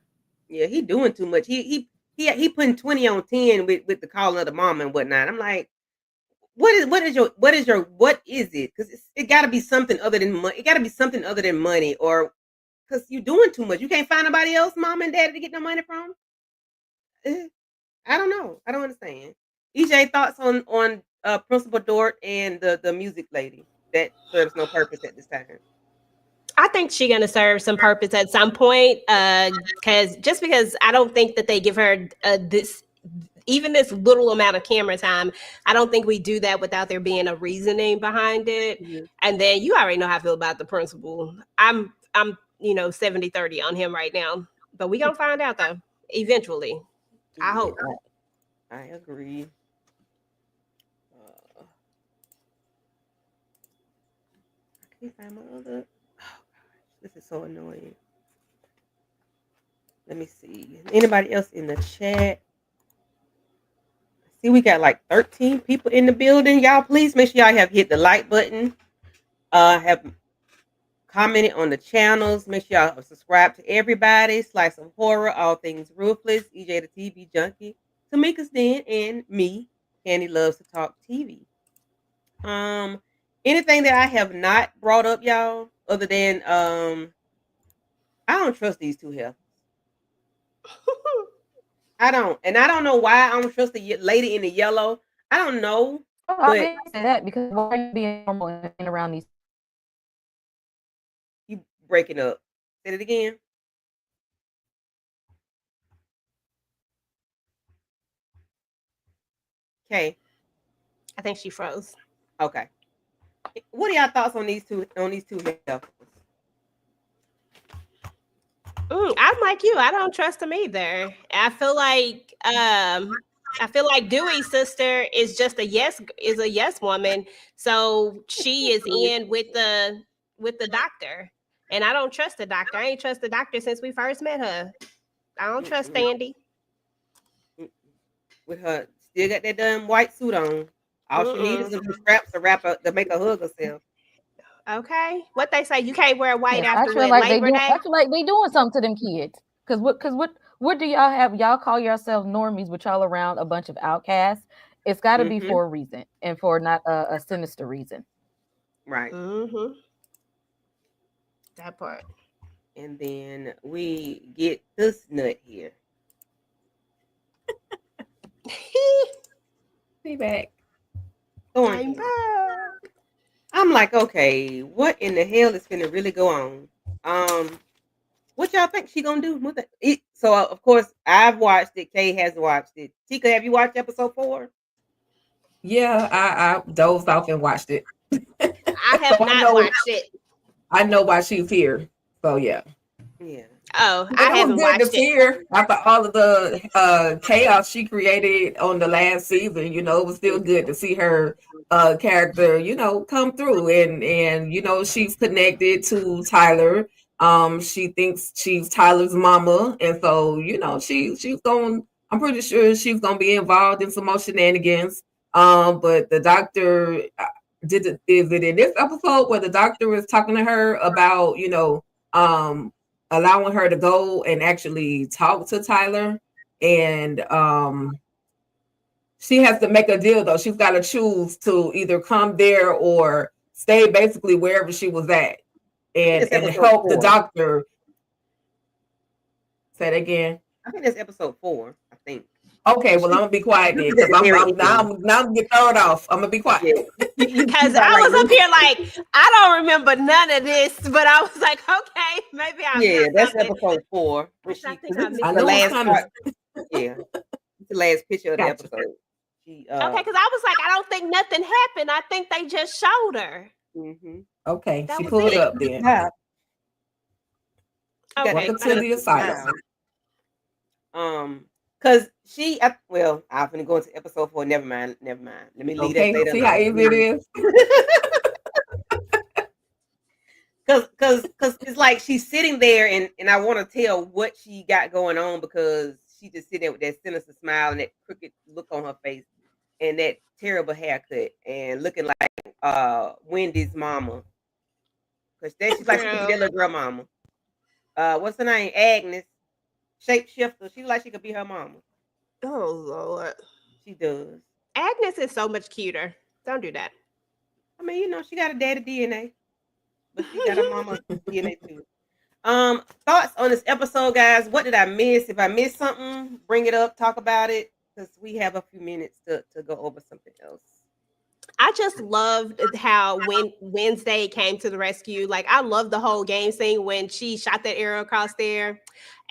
Yeah, he doing too much. He putting 20 on 10 with the calling of the mom and whatnot. I'm like, what is it? Because it got to be something other than money. It got to be something other than money, or because you're doing too much. You can't find nobody else, mom and daddy, to get no money from. I don't know. I don't understand. EJ, thoughts on Principal Dort and the music lady that serves no purpose at this time? I think she's gonna serve some purpose at some point. Because I don't think that they give her this little amount of camera time. I don't think we do that without there being a reasoning behind it. Mm-hmm. And then you already know how I feel about the principal. I'm 70-30 on him right now. But we gonna find out though, eventually. I hope. I agree. I can't find my other. Oh gosh, this is so annoying. Let me see. Anybody else in the chat? See, we got like 13 people in the building. Y'all, please make sure y'all have hit the like button. Have commented on the channels. Make sure y'all subscribe to everybody. Slice of Horror, All Things Ruthless, EJ the TV Junkie, Tamika's Den, and me, Candy Loves to Talk TV. Anything that I have not brought up, y'all, other than I don't trust these two heifers. I don't, and I don't know why I don't trust the lady in the yellow. I don't know. Oh, I didn't say that because why are you being normal and around these? You breaking up. Say it again. Okay. I think she froze. Okay. What are y'all thoughts on these two heifers? I'm like you. I don't trust them either. I feel like Dewey's sister is just a yes woman. So she is in with the doctor. And I don't trust the doctor. I ain't trust the doctor since we first met her. I don't trust Sandy. With her still got that damn white suit on. All she needs is some straps to wrap up to make her hug herself. Okay. What they say, you can't wear white after I feel like Labor Day? I feel like they doing something to them kids. Because what do y'all have? Y'all call yourselves normies, but y'all around a bunch of outcasts. It's got to be for a reason and for not a sinister reason. Right. Mm-hmm. That part. And then we get this nut here. Be back. I'm like, Okay, what in the hell is gonna really go on? What y'all think she gonna do with it? So of course I've watched it. Kay has watched it. Tika, have you watched episode 4? Yeah, I dozed off and watched it. I have So I not know watched it. I know why she's here. So yeah. Yeah. Oh, But I it was haven't good watched to it. see her after all of the chaos she created on the last season. You know, it was still good to see her character, you know, come through and you know, she's connected to Tyler. She thinks she's Tyler's mama, and so you know, she's going. I'm pretty sure she's gonna be involved in some more shenanigans. But the doctor is it in this episode where the doctor is talking to her about, you know, allowing her to go and actually talk to Tyler, and she has to make a deal though. She's got to choose to either come there or stay basically wherever she was at, It's and episode help the 4. doctor. Say it again. I think that's episode 4. I think. Okay, well I'm gonna be quiet then This is because at the very I'm now end. I'm getting thrown off. I'm gonna be quiet. Yeah. Because I was up here like, I don't remember none of this, but I was like, okay, maybe I Yeah, missed that's something. episode 4. When I she, think 'cause I this is missed I the know it's last coming. part. Yeah, it's the last picture of the Gotcha. episode. She, Okay, because I was like, I don't think nothing happened. I think they just showed her. mm-hmm. Okay, That she was pulled it. up then. Yeah. Okay. Welcome to the asylum. Cause she, well, I'm gonna go into episode 4. Never mind. Let me leave Okay, that later. see how easy it is. Cause it's like she's sitting there and I want to tell what she got going on because she just sitting there with that sinister smile and that crooked look on her face and that terrible haircut and looking like Wendy's mama. Cause she's like she could be that little girl mama. What's her name? Agnes. Shapeshifter. She like she could be her mama. Oh Lord. She does. Agnes is so much cuter. Don't do that. I mean, you know, she got a daddy DNA, but she got a mama DNA too. Thoughts on this episode, guys? What did I miss? If I missed something, bring it up, talk about it, because we have a few minutes to go over something else. I just loved how when Wednesday came to the rescue, like I love the whole game scene when she shot that arrow across there,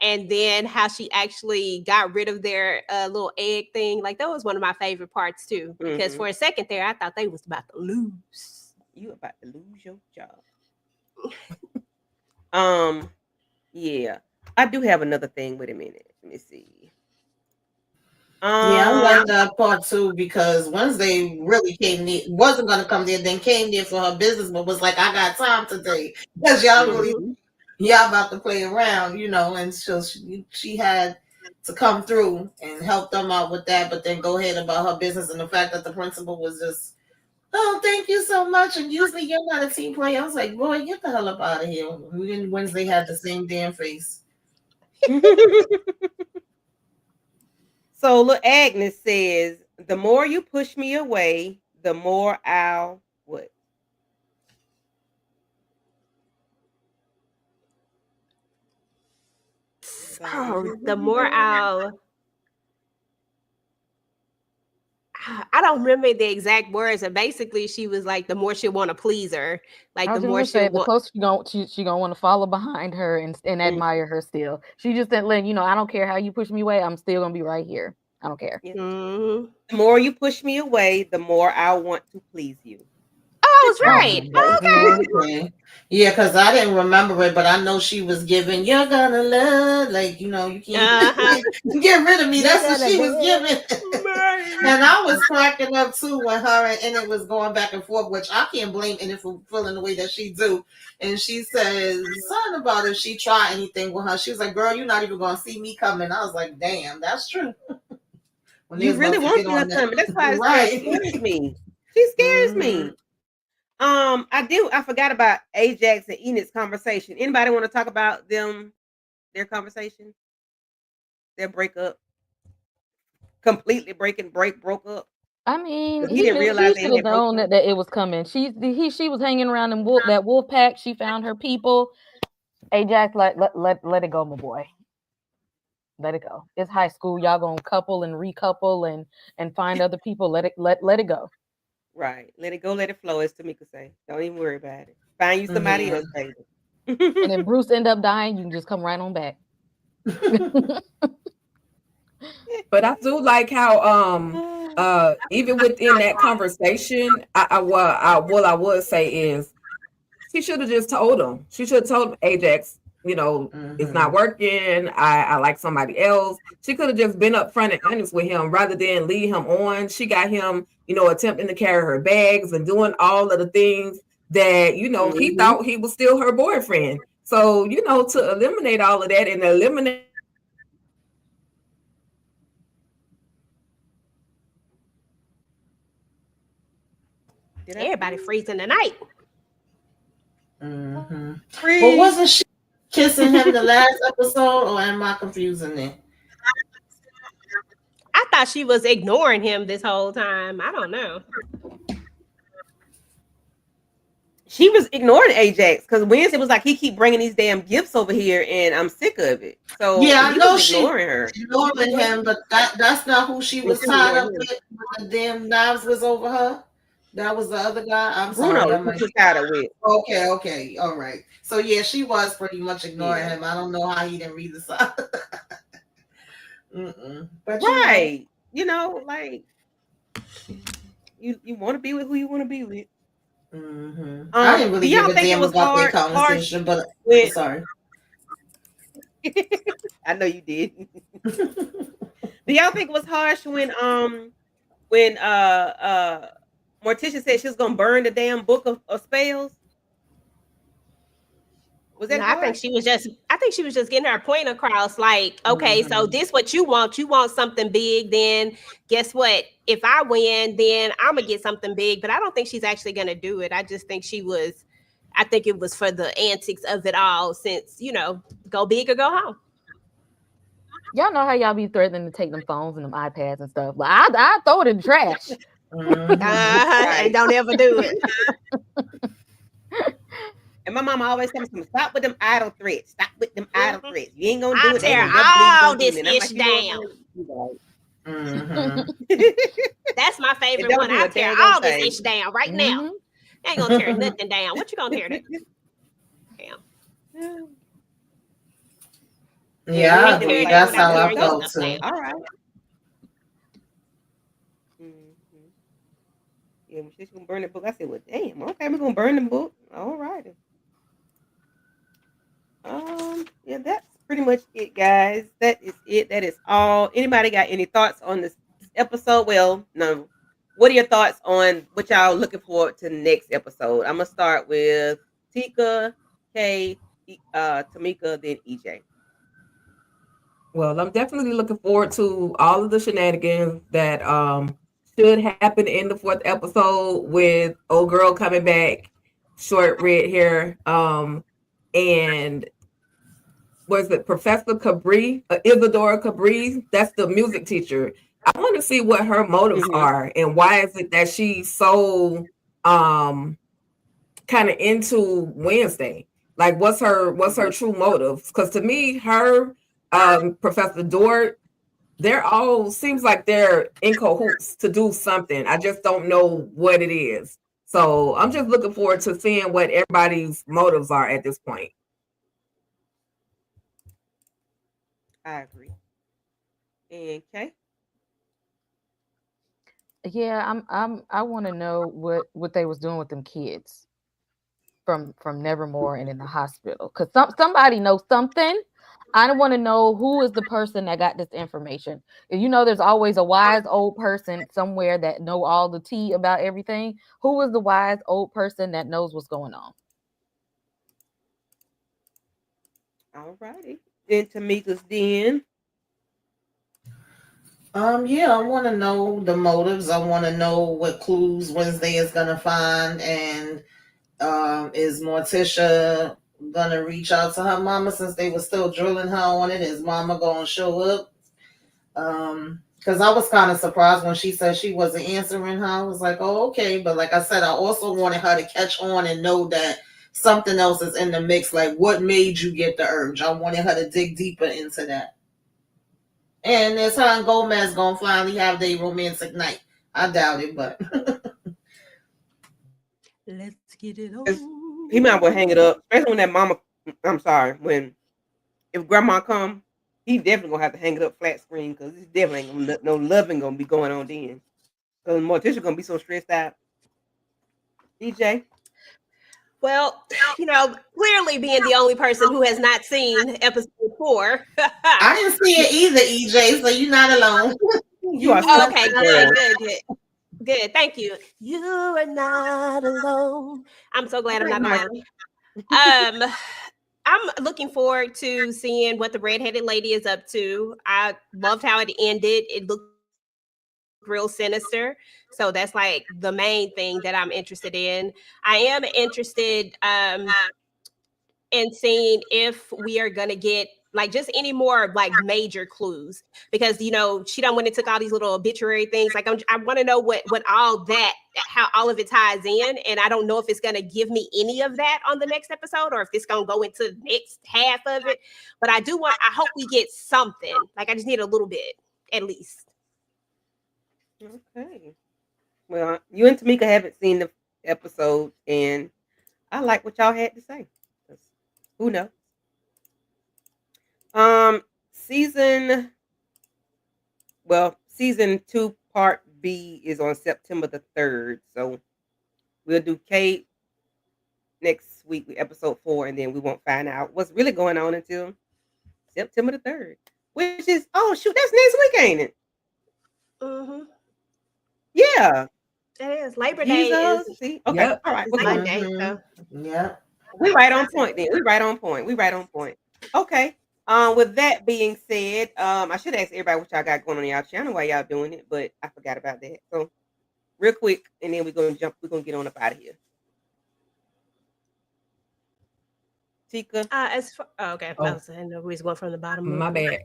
and then how she actually got rid of their little egg thing. Like that was one of my favorite parts too, because for a second there, I thought they was about to lose. You about to lose your job. Yeah, I do have another thing. Wait a minute. Let me see. Yeah, I like that part too because Wednesday really came near, wasn't gonna come there, then came there for her business, but was like, I got time today because y'all really, y'all about to play around, you know, and so she had to come through and help them out with that, but then go ahead about her business and the fact that the principal was just, oh, thank you so much, and usually you're not a team player. I was like, boy, get the hell up out of here. Me and Wednesday had the same damn face. So look, Agnes says, the more you push me away, the more I'll what? Oh, the more I don't remember the exact words, and basically she was like, the more she want to please her, like I the was more just gonna say, the want. closer she gonna want to follow behind her and admire her still. She just didn't let you know. I don't care how you push me away. I'm still gonna be right here. I don't care. Mhm. The more you push me away, the more I want to please you. Oh, I was right. Okay. Yeah, because I didn't remember it, but I know she was giving, you're gonna love, like, you know, you can't get rid of me. That's what she was giving. And I was cracking up too when her and it was going back and forth, which I can't blame Enid for feeling the way that she do. And she says something about if she try anything with her. She was like, girl, you're not even gonna see me coming. I was like, damn, that's true. You really want her coming. That's why it scares me. She scares me. I forgot about Ajax and Enid's conversation. Anybody want to talk about their conversation? Their breakup? Completely broke up. I mean, He didn't realize she should have known that it was coming. She was hanging around in that wolf pack. She found her people. Ajax, let it go, my boy. Let it go. It's high school. Y'all gonna couple and recouple and find other people. Let it go. Right. Let it go, let it flow, as Tamika say. Don't even worry about it. Find you somebody Yeah. else, baby. And if Bruce end up dying, you can just come right on back. But I do like how even within that conversation, what I would say is she should have just told him. She should have told Ajax, it's not Mhm. working. I like somebody else. She could have just been upfront and honest with him rather than lead him on. She got him, attempting to carry her bags and doing all of the things that, he Mhm. thought he was still her boyfriend. So, to eliminate all of that and eliminate Did I Everybody freeze? freezing tonight. Mhm. But Freeze. wasn't she kissing him the last episode, or am I confusing it? I thought she was ignoring him this whole time. I don't know. She was ignoring Ajax because Wednesday was like, he keep bringing these damn gifts over here, and I'm sick of it. So Yeah, I he know was she ignoring her. ignoring him, but that's not who she And was she was tied ignoring up him. with when the damn knives was over her. That was the other guy. I'm Bruno sorry. is who she was tied up with. Okay, all right. So yeah, she was pretty much ignoring Yeah. him. I don't know how he didn't read the sign. But Right. Like you want to be with who you want to be with. I didn't Do really y'all give a think it damn was about their harsh conversation, but when sorry. I know you did. Do y'all think it was harsh when Morticia said she was gonna burn the damn book of spells? Was that No, I think harsh? she was just getting her point across. Like, okay, so Mhm. this what you want. You want something big, then guess what? If I win, then I'm gonna get something big. But I don't think she's actually gonna do it. I just think I think it was for the antics of it all, since go big or go home. Y'all know how y'all be threatening to take them phones and them iPads and stuff. Like I throw it in the trash. Mhm. And don't ever do it. And my mama always tells me, stop with them idle threats. Stop with them idle Mhm. threats. You ain't gonna I'll do it. They tear ain't gonna never believe you all gonna do this it. And I'm ish like, you know down. what? Mhm. That's my It favorite don't one. do I'll a tear daggone all this thing. ish down right now. Mhm. Ain't gonna tear nothing down. What you gonna tear down? Damn. Yeah, I Ain't agree. tearing Like, down That's without how I tearing your felt stuff too. down. all right. Yeah, when she's gonna burn the book, I said, well, damn, okay, we're gonna burn the book. All right. Yeah, that's pretty much it, guys. That is it. That is all. Anybody got any thoughts on this episode? Well, no. What are your thoughts on what y'all looking forward to next episode? I'm gonna start with Tika, Kay, Tamika, then EJ. Well, I'm definitely looking forward to all of the shenanigans that should happen in the fourth episode with old girl coming back, short red hair, and was it Professor Cabri, Isadora Cabri? That's the music teacher. I want to see what her motives Mm-hmm. are and why is it that she's so kind of into Wednesday. Like, what's her true motives? Because to me, her Professor Dort, they're all seems like they're in cahoots to do something. I just don't know what it is. So I'm just looking forward to seeing what everybody's motives are at this point. I agree. And Kay? Yeah, I want to know what they was doing with them kids from Nevermore and in the hospital, because somebody knows something. I want to know who is the person that got this information. And there's always a wise old person somewhere that know all the tea about everything. Who is the wise old person that knows what's going on? All righty. Then Tamika's den. Yeah, I want to know the motives. I want to know what clues Wednesday is gonna find, and is Morticia gonna reach out to her mama since they were still drilling her on it? Is mama gonna show up? Because I was kind of surprised when she said she wasn't answering her. I was like, oh, okay. But like I said, I also wanted her to catch on and know that something else is in the mix. Like, what made you get the urge? I wanted her to dig deeper into that. And is her and Gomez gonna finally have their romantic night? I doubt it, but Let's get it It's- on. He might well hang it up, especially when that mama. I'm sorry, when if grandma come, he definitely gonna have to hang it up flat screen because it's definitely ain't gonna, no loving gonna be going on then. Because Morticia gonna be so stressed out. DJ, Well, clearly being the only person who has not seen episode 4. I didn't see it either, EJ, so you're not alone. you are so Okay, girl. good. Thank you. You are not alone. I'm so glad I'm Right, not alone. I'm looking forward to seeing what the redheaded lady is up to. I loved how it ended. It looked real sinister. So that's like the main thing that I'm interested in. I am interested in seeing if we are gonna get like just any more like major clues because she done went and took all these little obituary things. Like I want to know what all that, how all of it ties in, and I don't know if it's gonna give me any of that on the next episode or if it's gonna go into the next half of it. But I hope we get something. Like I just need a little bit at least. Okay. Well, you and Tamika haven't seen the episode, and I like what y'all had to say. 'Cause who knows? Season 2 part B is on September the 3rd. So we'll do Kate next week with episode 4, and then we won't find out what's really going on until September the 3rd. Which is that's next week, ain't it? Mm-hmm. Yeah. It is. Labor Day Jesus. is See? Okay. Yep. All right. We're good. Monday. So. Yeah. We right on point then. We right on point. Okay. With that being said, I should ask everybody what y'all got going on y'all channel while y'all doing it, but I forgot about that. So real quick, and then we're gonna get on up out of here. Tika. Okay. Oh. I was saying we was going from the bottom. My bad.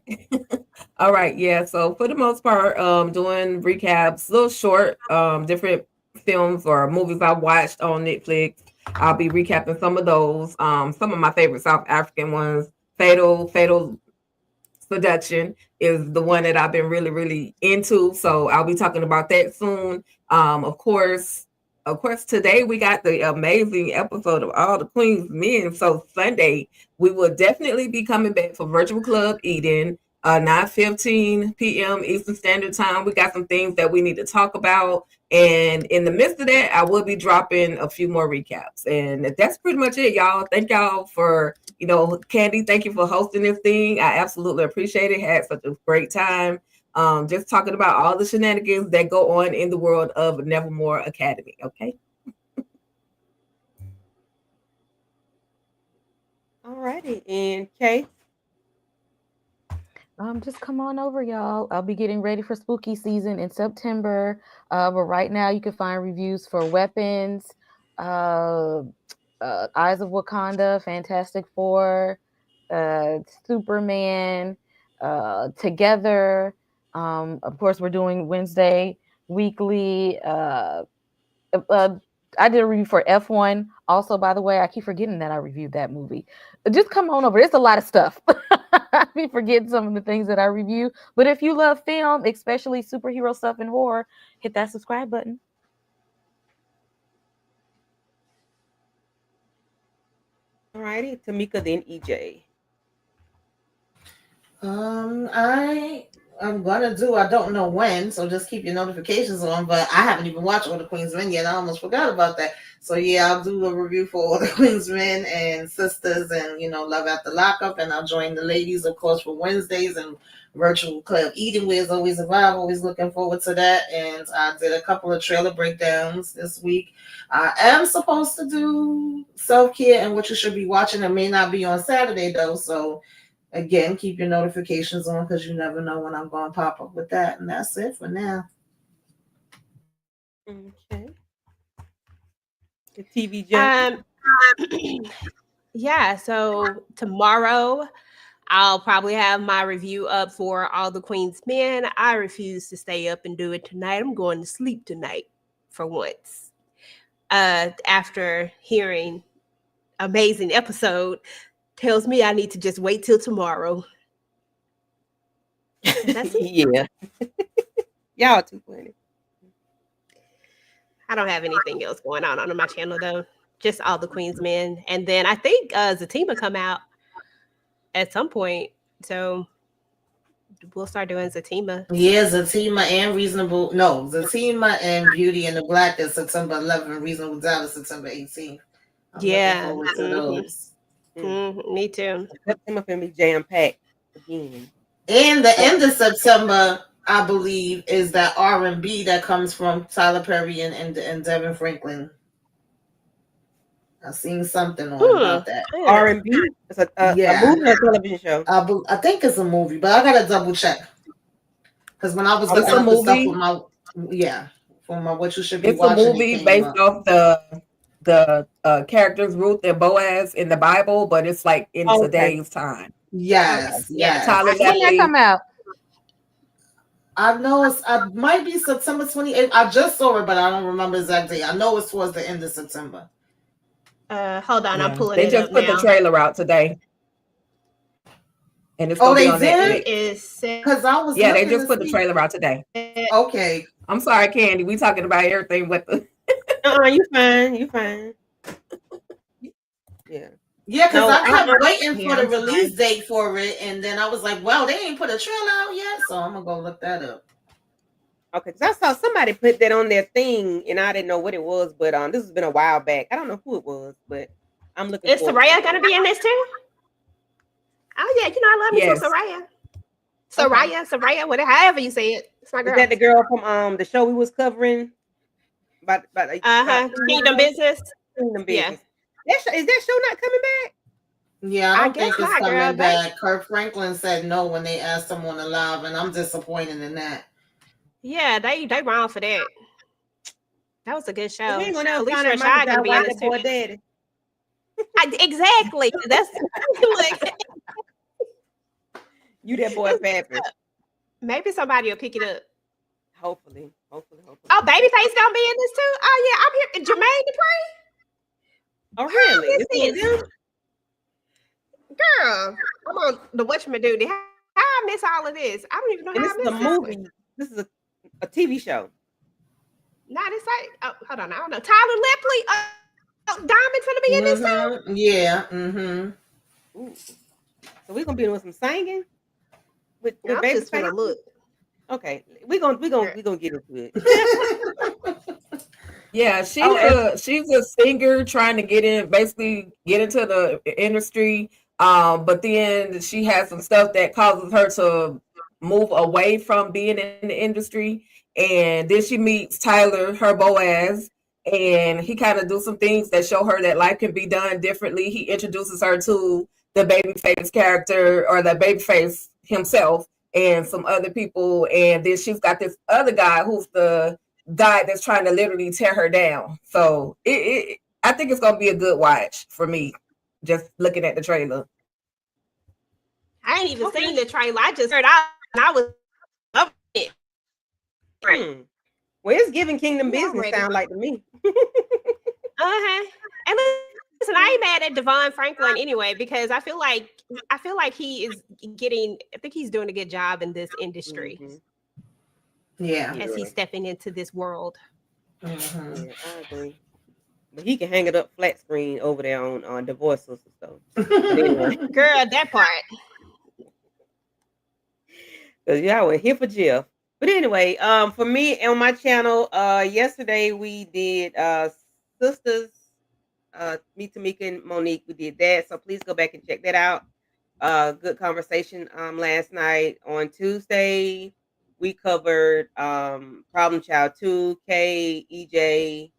All right, yeah. So for the most part, doing recaps, little short, different films or movies I watched on Netflix. I'll be recapping some of those. Some of my favorite South African ones. Fatal Seduction is the one that I've been really, really into. So I'll be talking about that soon. Of course, today we got the amazing episode of All the Queen's Men. So Sunday, we will definitely be coming back for Virtual Club Eden, 9:15 p.m. Eastern Standard Time. We got some things that we need to talk about. And in the midst of that, I will be dropping a few more recaps. And that's pretty much it, y'all. Thank y'all for, Candy, thank you for hosting this thing. I absolutely appreciate it. Had such a great time. Just talking about all the shenanigans that go on in the world of Nevermore Academy. Okay. All righty. And Kay. Just come on over, y'all. I'll be getting ready for spooky season in September. But right now you can find reviews for Weapons, Eyes of Wakanda, Fantastic Four, Superman, Together. Of course, we're doing Wednesday weekly. I did a review for F1. Also, by the way, I keep forgetting that I reviewed that movie. Just come on over. There's a lot of stuff. I be forgetting some of the things that I review. But if you love film, especially superhero stuff and horror, hit that subscribe button. All righty. Tamika, then EJ. I'm gonna do, I don't know when, so just keep your notifications on, but I haven't even watched All the Queen's Men yet. I almost forgot about that. So yeah, I'll do a review for All the Queen's Men and Sisters and Love After Lockup, and I'll join the ladies, of course, for Wednesdays and Virtual Club Eden, where is always a vibe. Always looking forward to that. And I did a couple of trailer breakdowns this week. I am supposed to do self-care and what you should be watching. It may not be on Saturday though, so again, keep your notifications on because you never know when I'm going to pop up with that. And that's it for now. Okay. The TV junkie. Yeah, so tomorrow I'll probably have my review up for All the Queen's Men. I refuse to stay up and do it tonight. I'm going to sleep tonight for once. After hearing amazing episode, tells me I need to just wait till tomorrow. And that's it. Yeah. Y'all too funny. I don't have anything else going on my channel though. Just all the Queen's Men, and then I think Zatima come out at some point, so we'll start doing Zatima. Yeah, Zatima and Zatima and Beauty and the Black is September 11th, Reasonable Doubt is September 18th. I'm Yeah, looking forward to those. me too. September gonna be jam packed again. And the end of September, I believe, is that R&B that comes from Tyler Perry and Devin Franklin. I seen something on about that. Yeah. R&B. It's a movie or television show. I think it's a movie, but I gotta double check. Because when I was looking up the stuff with my what you should be It's watching, a movie based off the characters Ruth and Boaz in the Bible, but it's like in today's time. Yes. Tyler When that come out? I know I might be September 28th. I just saw it, but I don't remember exact date. I know it's towards the end of September. Hold on, I'm pulling They it just up put now. the trailer out today. And it's Oh, gonna be they on did? Netflix. Because I was Yeah, they looking just to put the see. trailer out today. Okay. I'm sorry, Candy. We talking about everything with the You fine. You fine. Yeah. Yeah, because No, I kept I'm- waiting for the I'm sorry. release date for it, and then I was like, "Well, they ain't put a trailer out yet," so I'm gonna go look that up. Okay, because I saw somebody put that on their thing, and I didn't know what it was. But this has been a while back. I don't know who it was, but I'm looking. Is for Soraya gonna be in this too? Oh yeah, I love me some Soraya. Soraya, whatever, however you say it. It's my girl. Is that the girl from the show we was covering? About Kingdom Business. Kingdom Yeah. Business. Is that show not coming back? Yeah, I I don't guess think it's not, coming girl. back. Kurt Franklin said no when they asked him on the live, and I'm disappointed in that. Yeah, they wrong for that. That was a good show. We ain't gonna never Alicia find out Rashad gonna Michael be in Jai this that boy too. daddy. Exactly. That's like, You that boy pappy. maybe somebody will pick it up. Hopefully. Oh, Babyface gonna be in this too. Oh yeah, I'm here. Jermaine Dupri. Oh really? This It's is- him? Girl, I'm on the Whatchamaduty. How I miss all of this? I don't even know And how this I is a missed this one. movie. This is a TV show. Nah, this like hold on, I don't know. Tyler Lepley, Diamond's gonna be in this too. Mhm. Yeah. Mm-hmm. Ooh. So we're gonna be doing some singing with I'm just gonna Babyface? look. Okay, we're gonna get into it. Yeah, she's a singer trying to get into the industry. But then she has some stuff that causes her to move away from being in the industry. And then she meets Tyler, her Boaz, and he kind of do some things that show her that life can be done differently. He introduces her to the Babyface character, or the Babyface himself, and some other people. And then she's got this other guy who's the guy that's trying to literally tear her down. So I think it's gonna be a good watch for me, just looking at the trailer. I ain't even seen the trailer. I just heard out and I was up it. Hmm. Well, it's giving Kingdom Yeah, I'm Business ready. sound like to me. And listen, I ain't mad at Devon Franklin anyway, because I feel like he is I think he's doing a good job in this industry Mhm. Yeah. as he's stepping into this world. Mhm. Yeah, I agree. But he can hang it up flat screen over there on Divorce Sisters though. Anyway. Girl, that part. Because y'all were here for Jeff. But anyway, for me on my channel, yesterday we did Sisters, me, Tamika, and Monique. We did that. So please go back and check that out. Good conversation last night. On Tuesday, we covered Problem Child 2, K, EJ,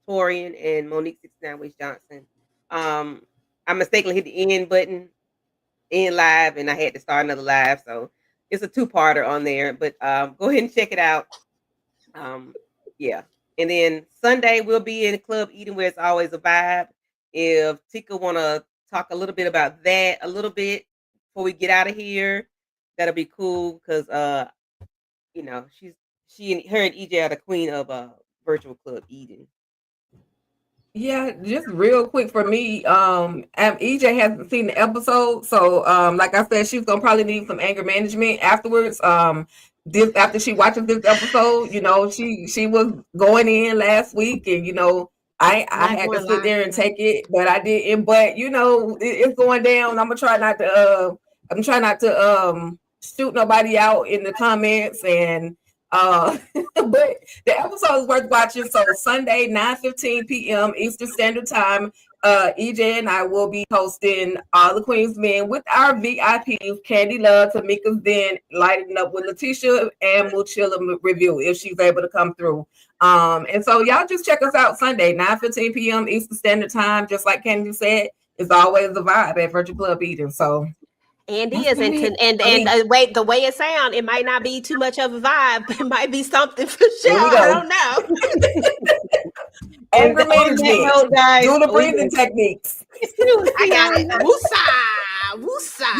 Torian, and Monique 69 Wish Johnson. I mistakenly hit the end button, end live, and I had to start another live. So it's a two-parter on there, but go ahead and check it out. Yeah. And then Sunday we'll be in Club Eden, where it's always a vibe. If Tika want to talk a little bit about that a little bit before we get out of here, that'll be cool, because you know, her and EJ are the queen of virtual Club Eden. Yeah, just real quick for me, EJ hasn't seen the episode, so like I said, she's gonna probably need some anger management afterwards. this after she watches this episode, you know, she was going in last week, and you know, I had to sit there and take it, but I didn't. But you know, it's going down. I'm trying not to shoot nobody out in the comments, and but the episode is worth watching. So Sunday, 9:15 p.m. Eastern Standard Time. EJ and I will be hosting All the Queen's Men with our VIPs, Candy Love, Tamika's Den, lighting up with Letitia, and Muchilla review if she's able to come through. And so y'all just check us out Sunday, 9:15 p.m. Eastern Standard Time. Just like Candy said, it's always a vibe at Virtual Club Eden. So And is the way it sounds, it might not be too much of a vibe. It might be something for sure. I don't know. And management, guys, do the breathing techniques. I got it. Woosah, woosah.